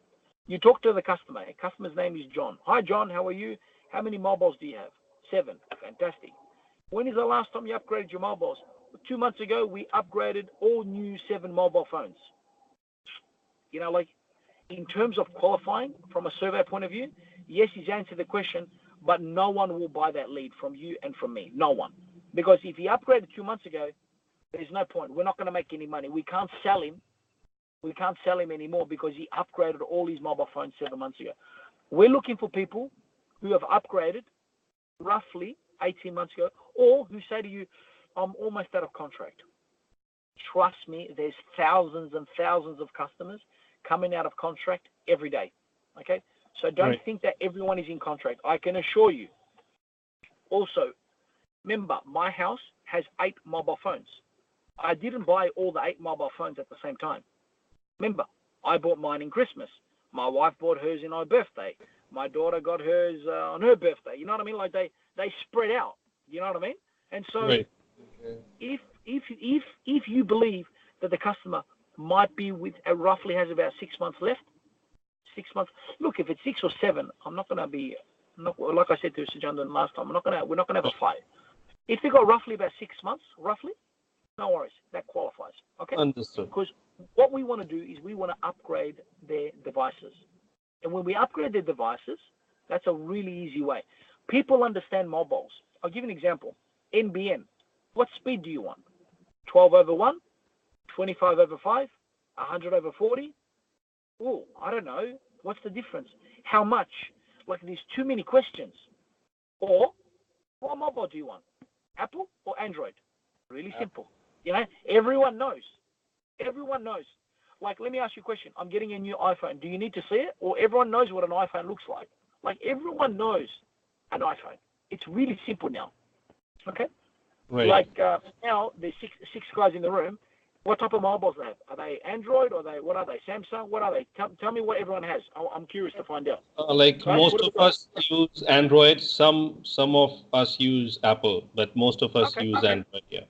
You talk to the customer. The customer's name is John. Hi, John. How are you? How many mobiles do you have? 7. Fantastic. When is the last time you upgraded your mobiles? 2 months ago, we upgraded all new 7 mobile phones. You know, like in terms of qualifying from a survey point of view, yes, he's answered the question, but no one will buy that lead from you and from me. No one. Because if he upgraded 2 months ago, there's no point. We're not going to make any money. We can't sell him. We can't sell him anymore because he upgraded all his mobile phones 7 months ago. We're looking for people who have upgraded roughly 18 months ago, or who say to you, I'm almost out of contract. Trust me, there's thousands and thousands of customers coming out of contract every day. Okay? So don't think that everyone is in contract. I can assure you. Also, remember, my house has 8 mobile phones. I didn't buy all the 8 mobile phones at the same time. Remember, I bought mine in Christmas. My wife bought hers in her birthday. My daughter got hers on her birthday. You know what I mean? Like they spread out. You know what I mean? And so if you believe that the customer might be with roughly has about 6 months left, 6 months. Look, if it's 6 or 7, I'm not going to be like I said to Sujandan last time. We're not going to have a fight. If they got roughly about 6 months, roughly, no worries. That qualifies. Okay. Understood. Because what we want to do is we want to upgrade their devices. And when we upgrade their devices, that's a really easy way. People understand mobiles. I'll give you an example. NBN. What speed do you want? 12 over 1? 25 over 5? 100 over 40? Oh, I don't know. What's the difference? How much? Like, there's too many questions. Or, what mobile do you want? Apple or Android? Really simple. You know, everyone knows. Everyone knows. Like, let me ask you a question. I'm getting a new iPhone. Do you need to see it? Or everyone knows what an iPhone looks like? Like, everyone knows an iPhone. It's really simple now. Okay? Right. Like, now, there's six guys in the room. What type of mobiles they have? Are they Android? Or what are they? Samsung? What are they? Tell me what everyone has. I'm curious to find out. Like Guys, most of us use Android. Some of us use Apple, but most of us use Android. Yeah.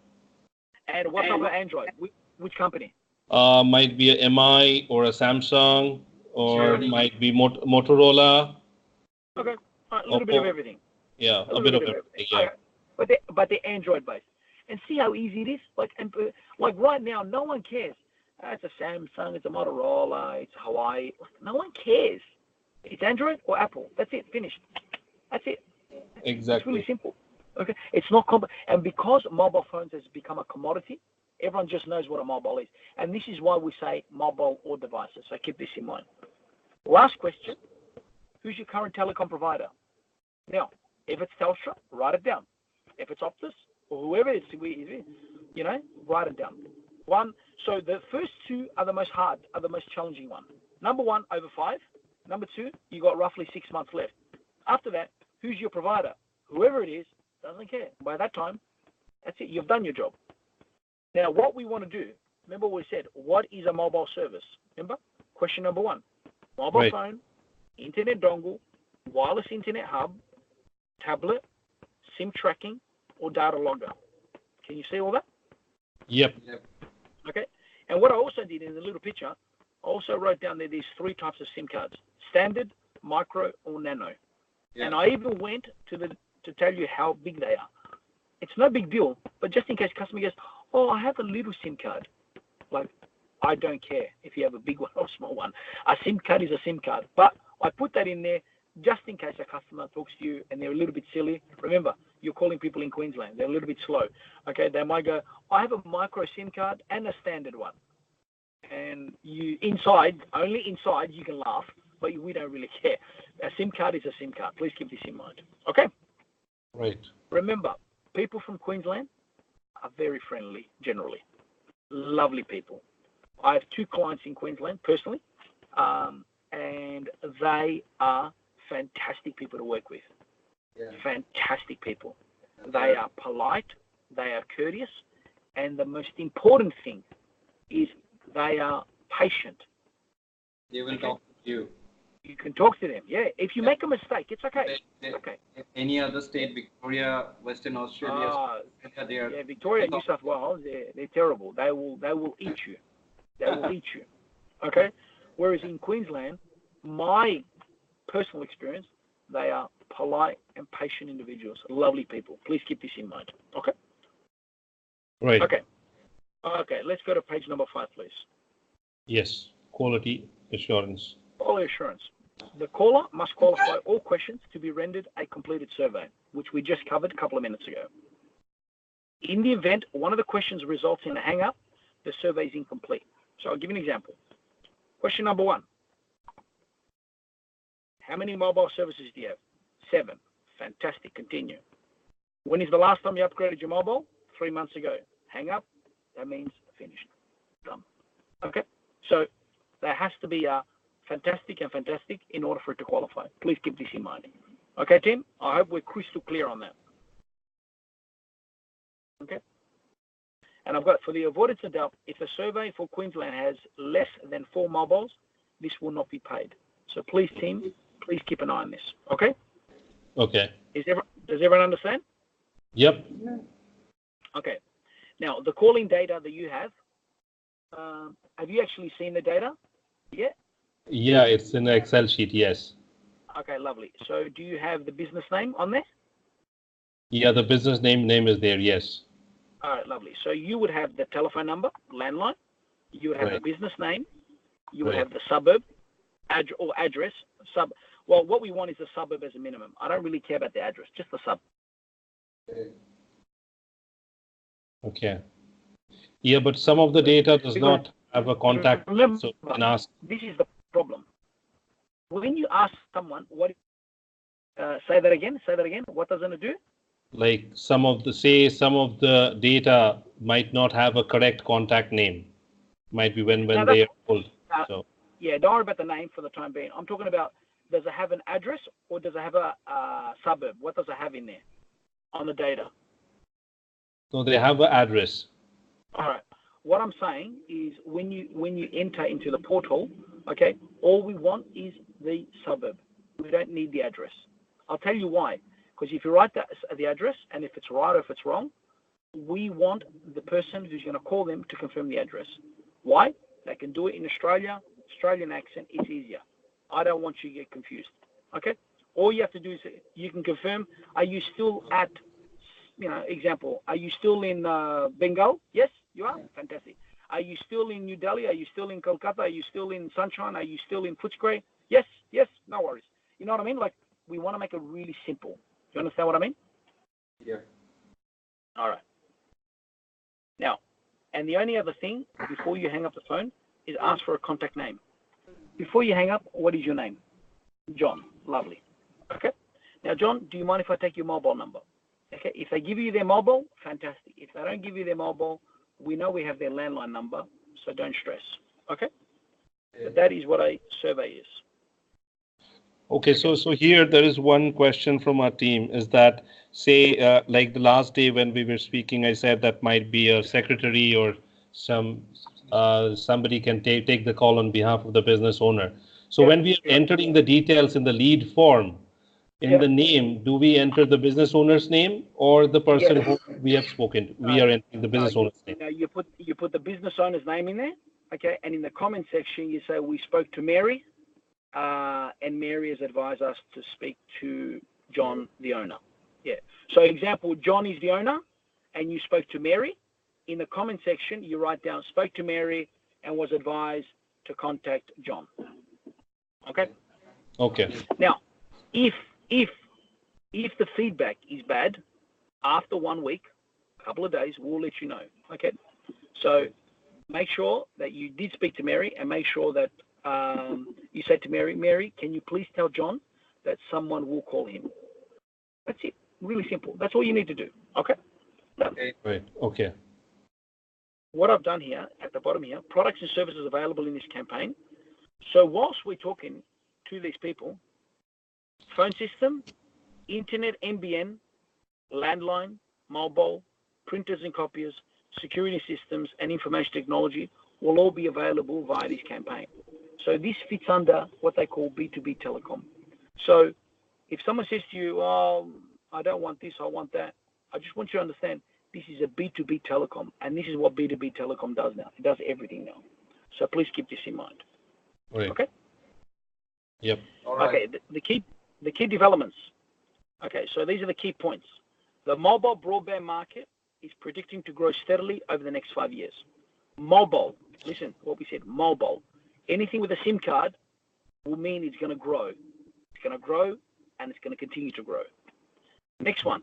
And what type of Android? Which company? Might be a MI or a Samsung, or might be Motorola. Okay, a little bit of everything. Yeah, a bit of everything. Yeah. Okay. But they're Android based. And see how easy it is. Like right now, no one cares. It's a Samsung, it's a Motorola, it's Hawaii. No one cares. It's Android or Apple. That's it. Finished. That's it. Exactly. It's really simple. Okay. It's not complex. And because mobile phones has become a commodity, Everyone just knows what a mobile is. And this is why we say mobile or devices. So keep this in mind. Last question. Who's your current telecom provider? Now, if it's Telstra, write it down. If it's Optus or whoever it is, you know, write it down. So the first two are the most hard, are the most challenging one. Number one, over 5. Number 2, you got roughly 6 months left. After that, who's your provider? Whoever it is, doesn't care. By that time, that's it. You've done your job. Now, what we want to do, remember what we said, what is a mobile service? Remember? Question number 1. Mobile phone, internet dongle, wireless internet hub, tablet, SIM tracking, or data logger. Can you see all that? Yep. Okay. And what I also did in the little picture, I also wrote down there these 3 types of SIM cards: standard, micro, or nano. Yeah. And I even went to tell you how big they are. It's no big deal, but just in case customer goes, oh, I have a little SIM card. Like, I don't care if you have a big one or a small one. A SIM card is a SIM card. But I put that in there just in case a customer talks to you and they're a little bit silly. Remember, you're calling people in Queensland. They're a little bit slow. Okay, they might go, I have a micro SIM card and a standard one. And only inside, you can laugh, but we don't really care. A SIM card is a SIM card. Please keep this in mind. Okay? Right. Remember, people from Queensland are very friendly, generally. Lovely people. I have 2 clients in Queensland, personally, and they are fantastic people to work with. Yeah. Fantastic people. They are polite, they are courteous, and the most important thing is they are patient. They will talk to you. You can talk to them, yeah. If you make a mistake, it's okay. Okay. Any other state, Victoria, Western Australia, they are. Yeah, Victoria, New South Wales, they're terrible. They will eat you. They will eat you. Okay. Whereas in Queensland, my personal experience, they are polite and patient individuals, lovely people. Please keep this in mind. Okay. Right. Okay. Okay. Let's go to page number 5, please. Yes. Quality assurance. Quality assurance. The caller must qualify all questions to be rendered a completed survey, which we just covered a couple of minutes ago. In the event one of the questions results in a hang-up, the survey is incomplete. So I'll give you an example. Question number 1. How many mobile services do you have? 7. Fantastic. Continue. When is the last time you upgraded your mobile? 3 months ago. Hang up. That means finished. Done. Okay? So there has to be a fantastic and fantastic in order for it to qualify. Please keep this in mind. Okay, Tim? I hope we're crystal clear on that. Okay? And I've got, for the avoidance of doubt, if a survey for Queensland has less than 4 mobiles, this will not be paid. So please, Tim, please keep an eye on this. Okay? Okay. Does everyone understand? Yep. Okay. Now, the calling data that you have you actually seen the data? Yeah? Yeah, it's in an Excel sheet, yes. Okay, lovely. So do you have the business name on there? Yeah, the business name is there, yes. All right, lovely. So you would have the telephone number, landline. You would have the business name. You would have the suburb or address. Well, what we want is the suburb as a minimum. I don't really care about the address, just the suburb. Okay. Yeah, but some of the data does not have a contact, remember, so you can ask. This is the problem. When you ask someone, say that again. What does it do? Like some of the data might not have a correct contact name. Might be when they are old. So. Yeah, don't worry about the name for the time being. I'm talking about, does it have an address or does it have a suburb? What does it have in there on the data? So they have an address. All right. What I'm saying is when you enter into the portal, okay, all we want is the suburb. We don't need the address. I'll tell you why. Because if you write the address, and if it's right or if it's wrong, we want the person who's going to call them to confirm the address. Why? They can do it in Australian accent, it's easier. I don't want you to get confused. Okay? All you have to do is you can confirm, are you still at, example, are you still in Bengal? Yes, you are? Fantastic. Are you still in New Delhi? Are you still in Kolkata? Are you still in Sunshine? Are you still in Footscray? Yes, no worries. You know what I mean? Like, we want to make it really simple. You understand what I mean? Yeah. All right. Now, And the only other thing, before you hang up the phone, is ask for a contact name. Before you hang up, what is your name? John. Lovely. Okay. Now, John, do you mind if I take your mobile number? Okay. If they give you their mobile, fantastic. If they don't give you their mobile, we know we have their landline number, so don't stress. Okay. But that is what a survey is. Okay, so here there is one question from our team is that, say, like the last day when we were speaking, I said that might be a secretary or somebody can take the call on behalf of the business owner. So when we are entering the details in the lead form, in the name, do we enter the business owner's name or the person who we have spoken to? We are entering the business owner's name. No, you put the business owner's name in there, okay, and in the comment section you say we spoke to Mary. And Mary has advised us to speak to John, the owner. Yeah. So example, John is the owner and you spoke to Mary. In the comment section, you write down, spoke to Mary and was advised to contact John. Okay? Okay. Now, if the feedback is bad, after 1 week, a couple of days, we'll let you know. Okay? So make sure that you did speak to Mary and make sure that you said to Mary, can you please tell John that someone will call him? That's it. Really simple. That's all you need to do. Okay? Right. Okay. What I've done here, at the bottom here, products and services available in this campaign. So whilst we're talking to these people, phone system, internet, NBN, landline, mobile, printers and copiers, security systems, and information technology will all be available via this campaign. So this fits under what they call B2B telecom. So if someone says to you, oh, I don't want this, I want that, I just want you to understand this is a B2B telecom, and this is what B2B telecom does now. It does everything now. So please keep this in mind. Right. Okay? Yep. All right. Okay, the key developments. Okay, so these are the key points. The mobile broadband market is predicting to grow steadily over the next 5 years. Mobile, listen what we said, mobile. Anything with a SIM card will mean it's going to grow. It's going to grow and it's going to continue to grow. Next one,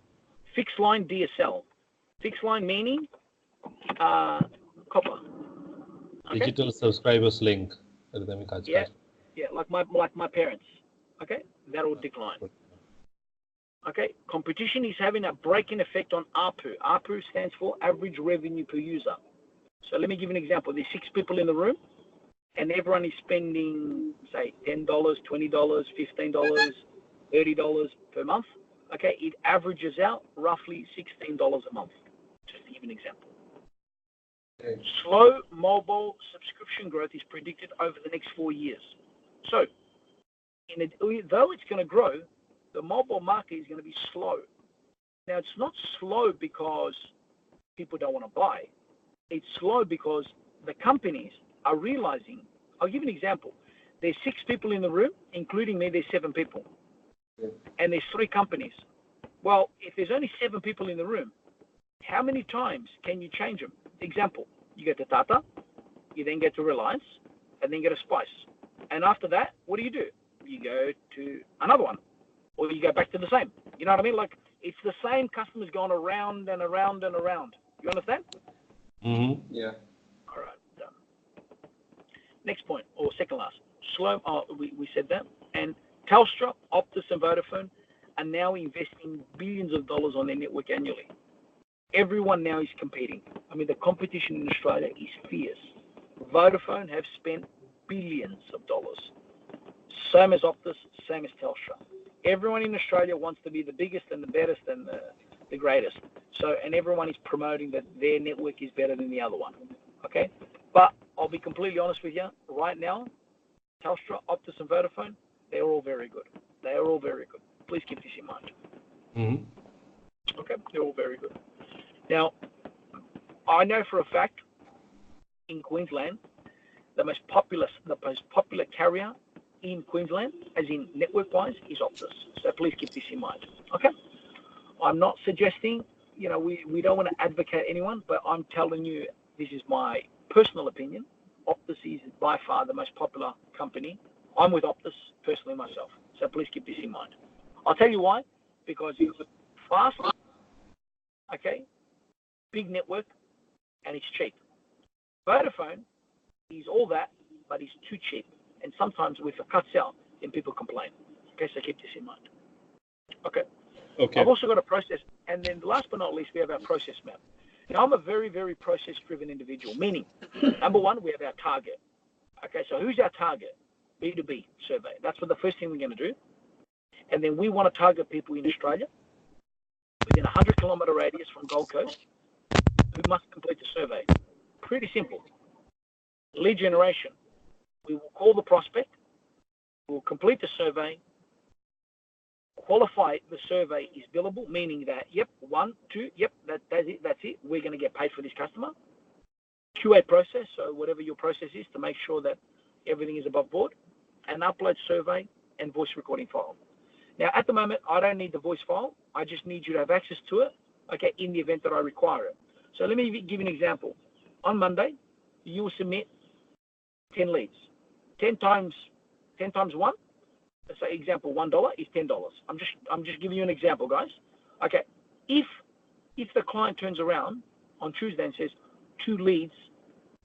fixed line DSL. Fixed line meaning copper. Okay? Digital subscribers link. Yeah, like my parents. Okay, that will decline. Okay, competition is having a braking effect on ARPU. ARPU stands for average revenue per user. So let me give you an example. There's 6 people in the room, and everyone is spending, say, $10, $20, $15, $30 per month. Okay, it averages out roughly $16 a month, just to give you an example. Okay. Slow mobile subscription growth is predicted over the next 4 years. So, though it's going to grow, the mobile market is going to be slow. Now, it's not slow because people don't want to buy. It's slow because the companies are realizing. I'll give you an example. There's 6 people in the room, including me, there's 7 people. Yeah. And there's 3 companies. Well, if there's only 7 people in the room, how many times can you change them? Example, you get to Tata, you then get to Reliance, and then get a Spice. And after that, what do? You go to another one, or you go back to the same. You know what I mean? Like, it's the same customers going around and around and around. You understand? Mm-hmm. Yeah. All right, done. Next point, or second last. Slow, we said that. And Telstra, Optus, and Vodafone are now investing billions of dollars on their network annually. Everyone now is competing. I mean, the competition in Australia is fierce. Vodafone have spent billions of dollars. Same as Optus, same as Telstra. Everyone in Australia wants to be the biggest and the best and the greatest. So, and everyone is promoting that their network is better than the other one. Okay? But I'll be completely honest with you. Right now, Telstra, Optus, and Vodafone, they're all very good. They are all very good. Please keep this in mind. Mm-hmm. Okay? They're all very good. Now, I know for a fact in Queensland, the most popular carrier in Queensland, as in network-wise, is Optus. So please keep this in mind. Okay? I'm not suggesting, we don't want to advocate anyone, but I'm telling you, this is my personal opinion. Optus is by far the most popular company. I'm with Optus personally myself. So please keep this in mind. I'll tell you why. Because it's fast, okay, big network, and it's cheap. Vodafone is all that, but it's too cheap. And sometimes with a cut sell, then people complain. Okay, so keep this in mind. Okay. Okay. I've also got a process. And then last but not least, we have our process map. Now, I'm a very, very process-driven individual, meaning, number one, we have our target. Okay, so who's our target? B2B survey. That's what the first thing we're going to do. And then we want to target people in Australia within a 100-kilometre radius from Gold Coast who must complete the survey. Pretty simple. Lead generation. We will call the prospect. We will complete the survey. Qualify the survey is billable, meaning that, yep, 1, 2, yep, that's it. We're going to get paid for this customer. QA process, so whatever your process is to make sure that everything is above board. And upload survey and voice recording file. Now, at the moment, I don't need the voice file. I just need you to have access to it, okay, in the event that I require it. So let me give you an example. On Monday, you will submit 10 leads. 10 times 1, let's say example, $1 is $10. I'm just giving you an example, guys. Okay, if the client turns around on Tuesday and says 2 leads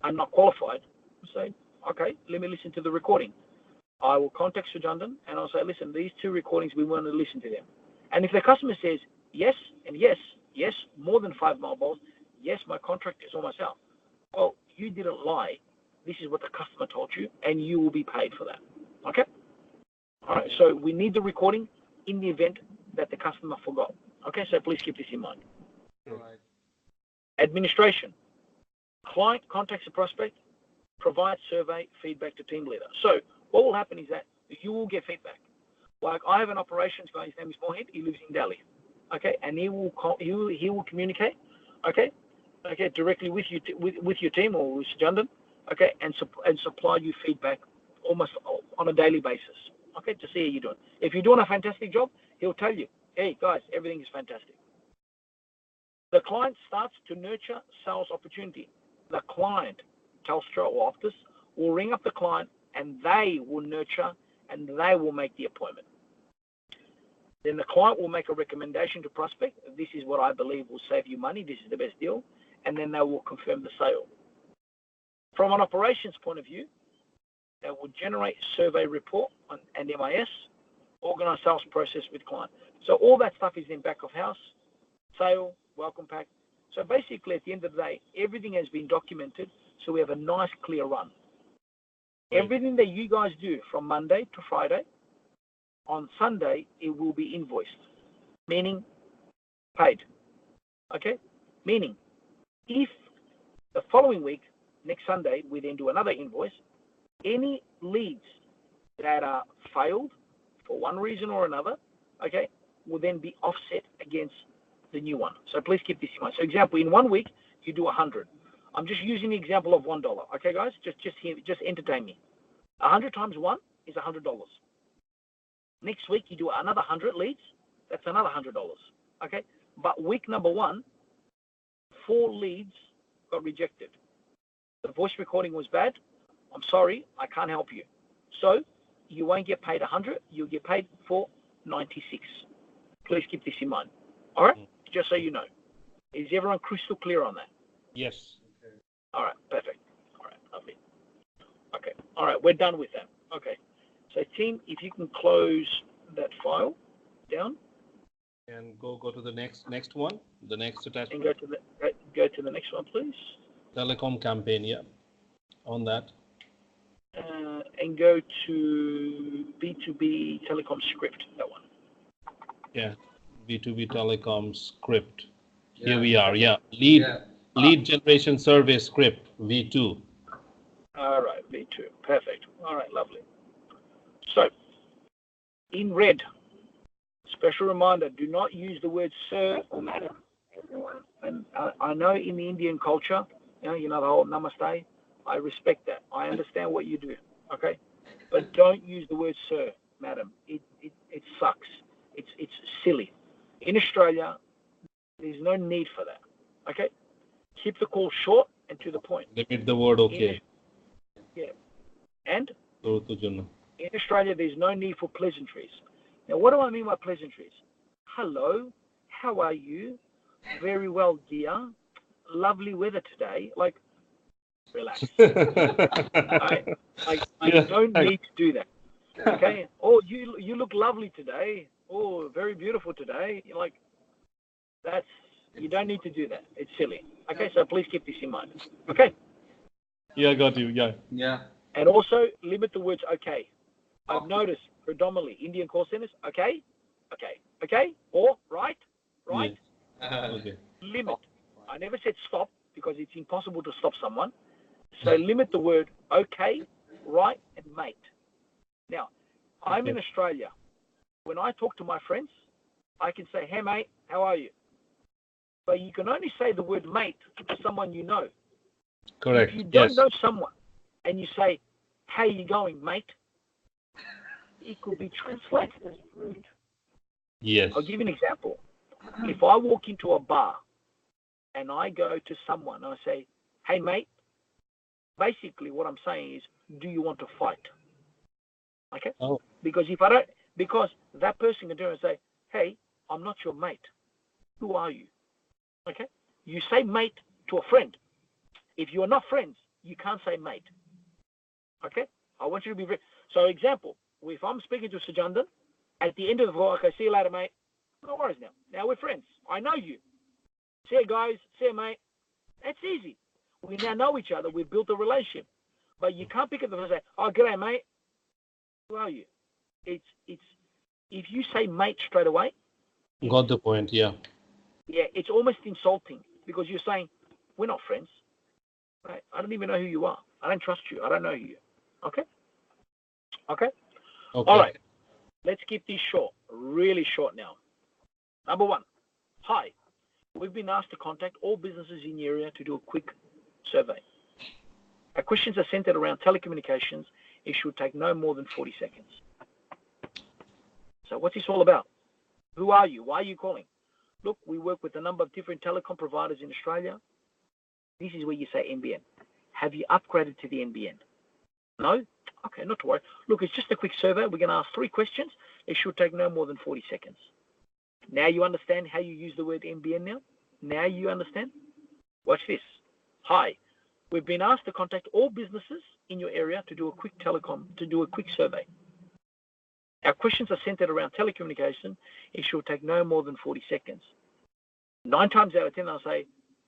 are not qualified, I'll say, okay, let me listen to the recording. I will contact Sujandan and I'll say, listen, these 2 recordings, we want to listen to them. And if the customer says yes and yes, more than 5 mobiles, yes, my contract is almost out. Well, you didn't lie. This is what the customer told you, and you will be paid for that. Okay? All right, so we need the recording in the event that the customer forgot. Okay, so please keep this in mind. All right. Administration. Client contacts the prospect, provides survey feedback to team leader. So what will happen is that you will get feedback. Like I have an operations guy, his name is Mohit, he lives in Delhi. Okay, and he will communicate, okay, directly with you with your team or with Sujandan, okay, and supply you feedback almost on a daily basis, okay, to see how you're doing. If you're doing a fantastic job, he'll tell you, hey guys, everything is fantastic. The client starts to nurture sales opportunity. The client, Telstra or Optus, will ring up the client and they will nurture and they will make the appointment. Then the client will make a recommendation to prospect. This is what I believe will save you money. This is the best deal. And then they will confirm the sale. From an operations point of view, they will generate survey report and MIS, organize sales process with client. So all that stuff is in back of house, sale, welcome pack. So basically at the end of the day, everything has been documented. So we have a nice clear run. Everything that you guys do from Monday to Friday, on Sunday, it will be invoiced, meaning paid. Okay? Meaning, if the following week, next Sunday, we then do another invoice, any leads that are failed for one reason or another, okay, will then be offset against the new one. So please keep this in mind. So example, in 1 week, you do 100. I'm just using the example of $1. Okay, guys? Just entertain me. 100 times 1 is $100. Next week, you do another 100 leads. That's another $100. Okay? But week number 1, 4 leads got rejected. The voice recording was bad. I'm sorry, I can't help you. So you won't get paid 100. You'll get paid for 96. Please keep this in mind. All right? Just so you know. Is everyone crystal clear on that? Yes. Okay. All right, perfect. All right, lovely. Okay, all right, we're done with that. Okay, so team, if you can close that file down And go to the next one, the next attachment. and go to the next one, please. Telecom campaign, yeah, on that. And go to B2B Telecom script, that one. Yeah, B2B Telecom script. Yeah. Here we are, yeah. Lead generation survey script, V2. All right, V2, perfect. All right, lovely. So, in red, special reminder, do not use the word sir or madam. And I know in the Indian culture, you know the whole namaste, I respect that. I understand what you do, okay? But don't use the word sir, madam. It sucks. It's silly. In Australia, there's no need for that, okay? Keep the call short and to the point. Limit the word okay. Yeah. And In in Australia, there's no need for pleasantries. Now, what do I mean by pleasantries? Hello, how are you? Very well, dear. Lovely weather today. Like, Relax. I don't need to do that. Okay. Oh, you look lovely today. Oh, very beautiful today. You're like, you don't need to do that. It's silly. Okay, so please keep this in mind. Okay. Yeah, got you. Yeah. Yeah. And also limit the words okay. I've noticed predominantly Indian call centers, okay, or right. Yes. Okay. Limit. I never said stop because it's impossible to stop someone. So limit the word okay, right, and mate. Now, I'm in Australia. When I talk to my friends, I can say, hey, mate, how are you? But you can only say the word mate to someone you know. Correct. If you don't know someone and you say, how you going, mate? It could be translated as rude. Yes. I'll give you an example. If I walk into a bar and I go to someone and I say, hey, mate, basically what I'm saying is, do you want to fight? Okay? Oh. Because that person can do it and say, hey, I'm not your mate. Who are you? Okay? You say mate to a friend. If you're not friends, you can't say mate. Okay? I want you to be very... So, example, if I'm speaking to Sajandan, at the end of the call, okay, see you later, mate. No worries now. Now we're friends. I know you. See you, guys. See you, mate. That's easy. We now know each other. We've built a relationship. But you can't pick up the phone and say, oh, g'day, mate. Who are you? It's if you say mate straight away. Got the point, yeah. Yeah, it's almost insulting because you're saying, we're not friends. Right? I don't even know who you are. I don't trust you. I don't know you. Okay? Okay? All right. Let's keep this short. Really short now. Number one. Hi. We've been asked to contact all businesses in the area to do a quick survey. Our questions are centered around telecommunications. It should take no more than 40 seconds. So what's this all about? Who are you? Why are you calling? Look, we work with a number of different telecom providers in Australia. This is where you say NBN. Have you upgraded to the NBN? No? Okay, not to worry. Look, it's just a quick survey. We're going to ask 3 questions. It should take no more than 40 seconds. Now you understand how you use the word NBN now? Now you understand? Watch this. Hi. We've been asked to contact all businesses in your area to do a quick survey. Our questions are centered around telecommunication. It should take no more than 40 seconds. 9 times out of 10, I'll say,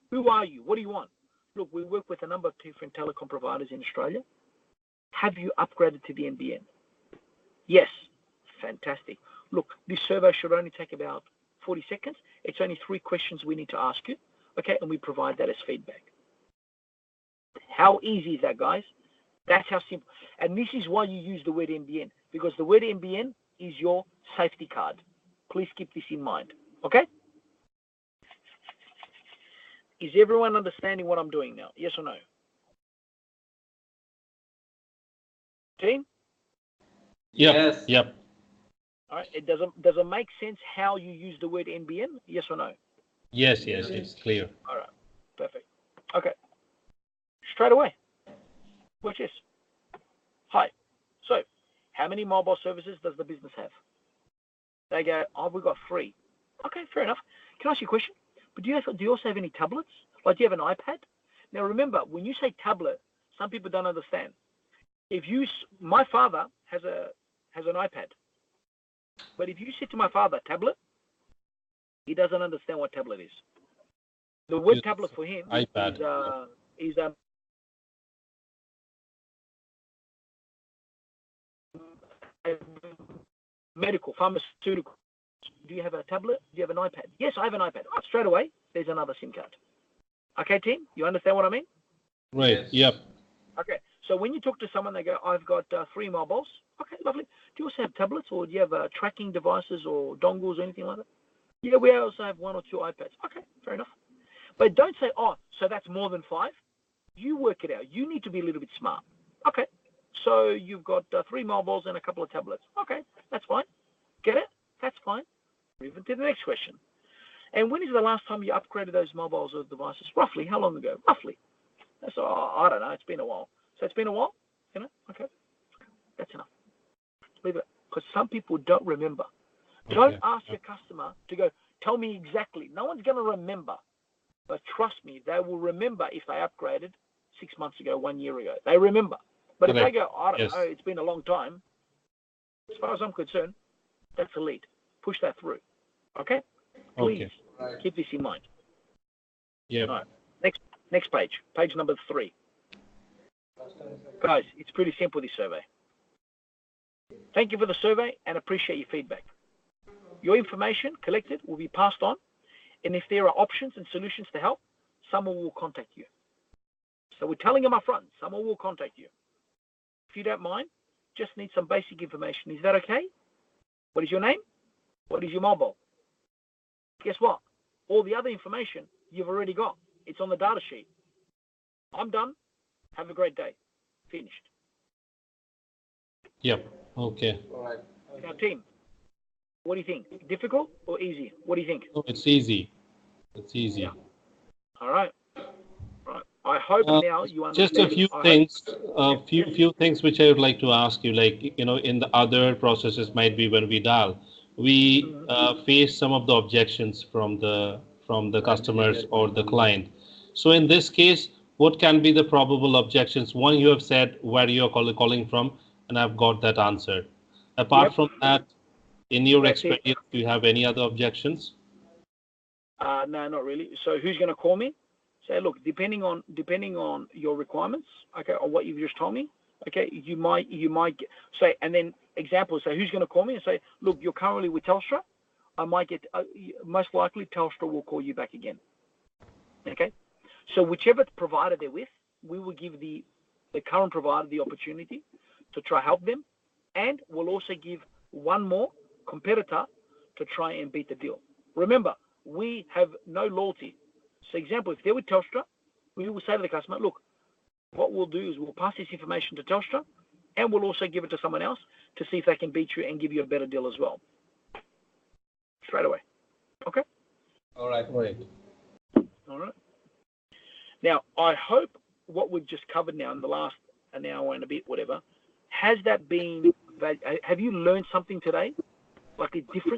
who are you? What do you want? Look, we work with a number of different telecom providers in Australia. Have you upgraded to the NBN? Yes. Fantastic. Look, this survey should only take about 40 seconds. It's only 3 questions we need to ask you. Okay, and we provide that as feedback. How easy is that, guys? That's how simple. And this is why you use the word NBN, because the word NBN is your safety card. Please keep this in mind. Okay? Is everyone understanding what I'm doing now? Yes or no? Team? Yes. Yep. All right. Does it make sense how you use the word NBN? Yes or no? Yes, it's clear. All right. Perfect. Okay. Straight away. Watch this. Hi. So, how many mobile services does the business have? They go, oh, we've got 3. Okay, fair enough. Can I ask you a question? But do you also have any tablets? Like, do you have an iPad? Now, remember, when you say tablet, some people don't understand. My father has an iPad. But if you say to my father, tablet, he doesn't understand what tablet is. The word tablet for him iPad. is medical, pharmaceutical. Do you have a tablet? Do you have an iPad? Yes, I have an iPad. Oh, straight away, there's another SIM card. Okay, team? You understand what I mean? Right. Yes. Yep. Okay. So when you talk to someone, they go, I've got 3 mobiles. Okay, lovely. Do you also have tablets, or do you have tracking devices or dongles or anything like that? Yeah, we also have 1 or 2 iPads. Okay, fair enough. But don't say, oh, so that's more than 5. You work it out. You need to be a little bit smart. Okay. So you've got 3 mobiles and a couple of tablets. Okay, that's fine. Get it? That's fine. Move to the next question. And when is the last time you upgraded those mobiles or devices? Roughly, how long ago? Roughly. That's I don't know. It's been a while. So it's been a while, you know? Okay. That's enough. Leave it. Because some people don't remember. Don't ask your customer to go, tell me exactly. No one's going to remember. But trust me, they will remember if they upgraded 6 months ago, 1 year ago. They remember. But if they Correct. go, I don't Yes. know, it's been a long time, as far as I'm concerned, that's a lead. Push that through. Okay? Please keep this in mind. Yeah. All right. Next page. Page number 3. Guys, it's pretty simple, this survey. Thank you for the survey and appreciate your feedback. Your information collected will be passed on, and if there are options and solutions to help, someone will contact you. So we're telling them up front, someone will contact you. If you don't mind, just need some basic information. Is that okay? What is your name? What is your mobile? Guess what? All the other information you've already got. It's on the data sheet. I'm done. Have a great day. Finished. Yep. Okay. All right. Now, team, what do you think? Difficult or easy? What do you think? Oh, it's easy. It's easy. Yeah. All right. I hope now you Just understand. a few things, few things which I would like to ask you. Like, in the other processes, might be when we dial, we face some of the objections from the customers or the client. So in this case, what can be the probable objections? One, you have said where you are calling from, and I've got that answered. Apart from that, in your experience, do you have any other objections? No, not really. So who's going to call me? Say, look, depending on your requirements, okay, or what you've just told me, okay, you might say, and then examples. Say, who's going to call me and say, look, you're currently with Telstra. I might get most likely Telstra will call you back again. Okay, so whichever provider they're with, we will give the current provider the opportunity to try help them, and we'll also give one more competitor to try and beat the deal. Remember, we have no loyalty. So example, if they're with Telstra, we will say to the customer, look, what we'll do is we'll pass this information to Telstra, and we'll also give it to someone else to see if they can beat you and give you a better deal as well. Straight away. Okay? All right. Right. All right. Now, I hope what we've just covered now in the last an hour and a bit, whatever, have you learned something today? Like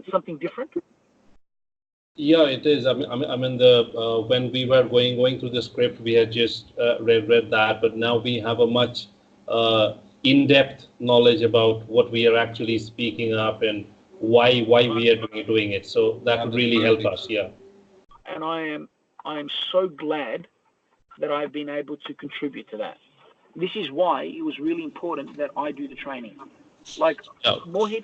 something different? Yeah, it is. I mean, when we were going through the script, we had just read that, but now we have a much in-depth knowledge about what we are actually speaking up and why we are doing it. So that would really help us. Yeah. And I am so glad that I've been able to contribute to that. This is why it was really important that I do the training. Like Mohit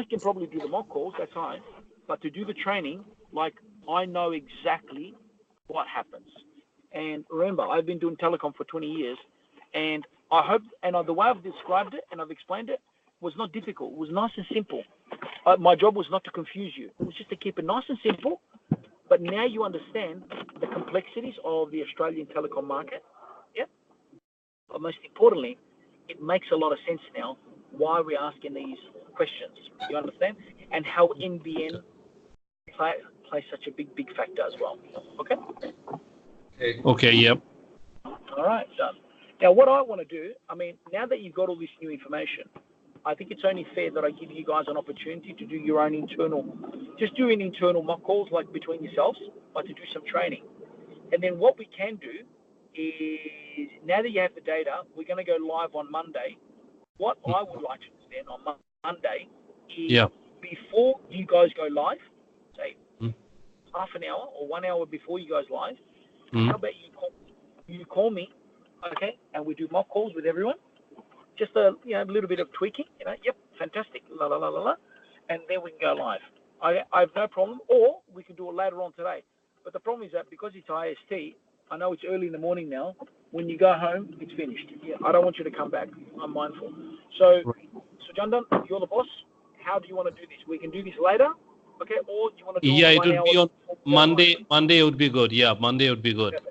can probably do the mock calls. That's fine. But to do the training, like, I know exactly what happens. And remember, I've been doing telecom for 20 years, and I hope, and the way I've described it and I've explained it was not difficult. It was nice and simple. My job was not to confuse you. It was just to keep it nice and simple. But now you understand the complexities of the Australian telecom market. Yeah. But most importantly, it makes a lot of sense now why we're asking these questions. You understand? And how NBN play such a big factor as well. Okay? Okay, yep. All right, done. Now, what I want to do, I mean, now that you've got all this new information, I think it's only fair that I give you guys an opportunity to do your own internal mock calls, like between yourselves, like to do some training. And then what we can do is, now that you have the data, we're going to go live on Monday. What I would like to do then on Monday is, before you guys go live, say half an hour or 1 hour before you guys live, how about you call me, okay, and we do mock calls with everyone. Just a little bit of tweaking, yep, fantastic, la la la la la, and then we can go live. I have no problem, or we can do it later on today. But the problem is that because it's IST, I know it's early in the morning now. When you go home, it's finished. Yeah, I don't want you to come back. I'm mindful. So Jandan, you're the boss. How do you want to do this? We can do this later, okay? Or do you want to do it 1 hour? It would be on Monday. Monday would be good. Yeah, Monday would be good. Okay.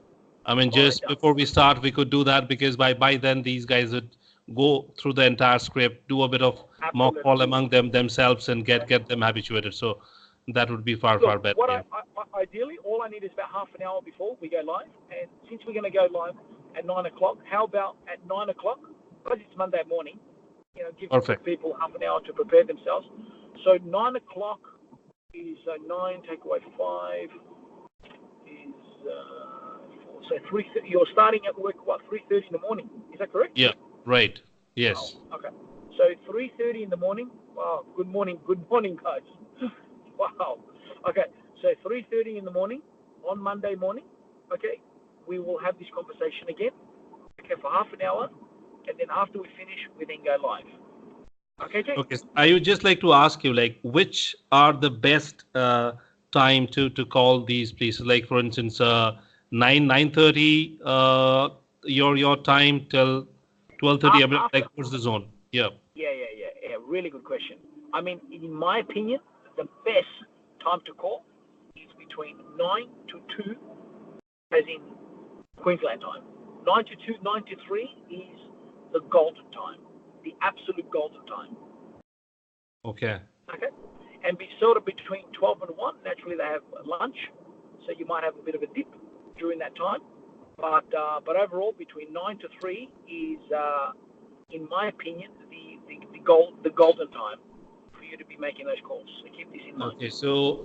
I mean, just before we start, we could do that, because by then these guys would go through the entire script, do a bit of mock call among themselves, and get them habituated. So that would be far better. Ideally, all I need is about half an hour before we go live. And since we're going to go live at 9 o'clock, how about at 9 o'clock? Because it's Monday morning, give people half an hour to prepare themselves. So 9 o'clock is 9, take away 5 is 4, So you're starting at work, what, 3:30 in the morning? Is that correct? Yeah, right. Yes. Oh, okay. So 3:30 in the morning. Wow. Good morning, guys. Wow. Okay. So 3:30 in the morning on Monday morning. Okay. We will have this conversation again. Okay, for half an hour, and then after we finish, we then go live. Okay, Jake? Okay. I would just like to ask you, like, which are the best time to call these places? Like, for instance, 9:30 your time till 12:30. Like, what's the zone? Yeah. Yeah. Really good question. I mean, in my opinion, the best time to call is between 9 to 2, as in Queensland time. 9 to 2, 9 to 3 is the golden time, the absolute golden time. Okay. Okay. And sort of between 12 and 1, naturally they have lunch, so you might have a bit of a dip during that time. But overall, between 9 to 3 is, in my opinion, the golden time for you to be making those calls. So keep this in mind. Okay. So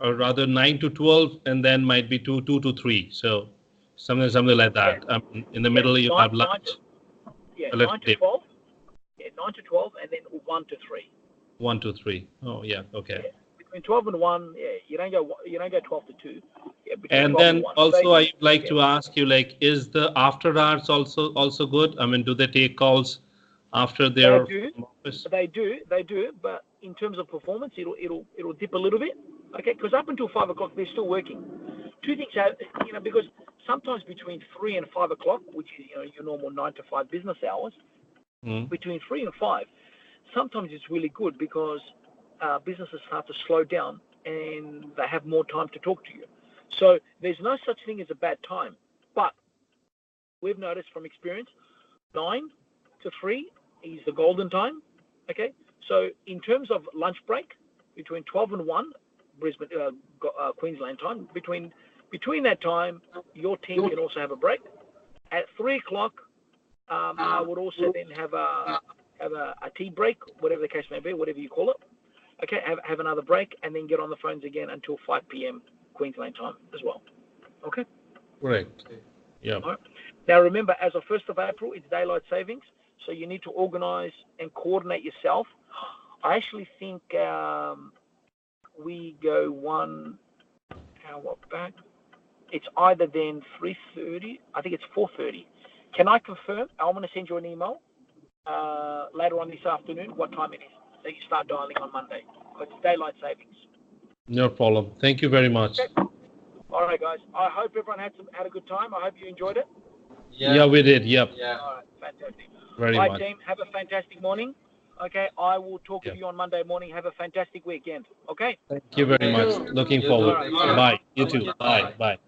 rather 9 to 12, and then might be 2 to 3. So something like that. In the middle, you have lunch. 9 to 12. Yeah, 9 to 12, and then 1 to 3. 1 to 3. Oh, yeah. Okay. Yeah. Between 12 and 1, yeah, you don't go 12 to 2. Yeah, and then also I'd like to ask you, like, is the after hours also good? I mean, do they take calls after their office? They do, but in terms of performance, it'll dip a little bit. Okay, because up until 5 o'clock they're still working. Two things have, because sometimes between 3 and 5 o'clock, which is your normal 9 to 5 business hours, between 3 and 5, sometimes it's really good because businesses start to slow down and they have more time to talk to you. So there's no such thing as a bad time, but we've noticed from experience, 9 to 3 is the golden time. Okay, so in terms of lunch break, between 12 and 1, Brisbane, Queensland time, between that time, your team can also have a break. At 3 o'clock, I would also then have a tea break, whatever the case may be, whatever you call it. Okay, have another break, and then get on the phones again until 5 p.m. Queensland time as well. Okay? Correct. Yeah. All right. Now remember, as of 1st of April, it's daylight savings, so you need to organize and coordinate yourself. I actually think we go 1 hour back. It's either then 3:30, I think it's 4:30. Can I confirm? I'm going to send you an email later on this afternoon what time it is, so you start dialing on Monday. It's daylight savings. No problem. Thank you very much. Okay. All right, guys. I hope everyone had a good time. I hope you enjoyed it. Yeah, we did. Yep. Yeah. All right, fantastic. Very All right, much. team. Have a fantastic morning. Okay, I will talk with you on Monday morning. Have a fantastic weekend. Okay. Thank you very much. Looking forward. Right. Bye. You too. Bye. Bye.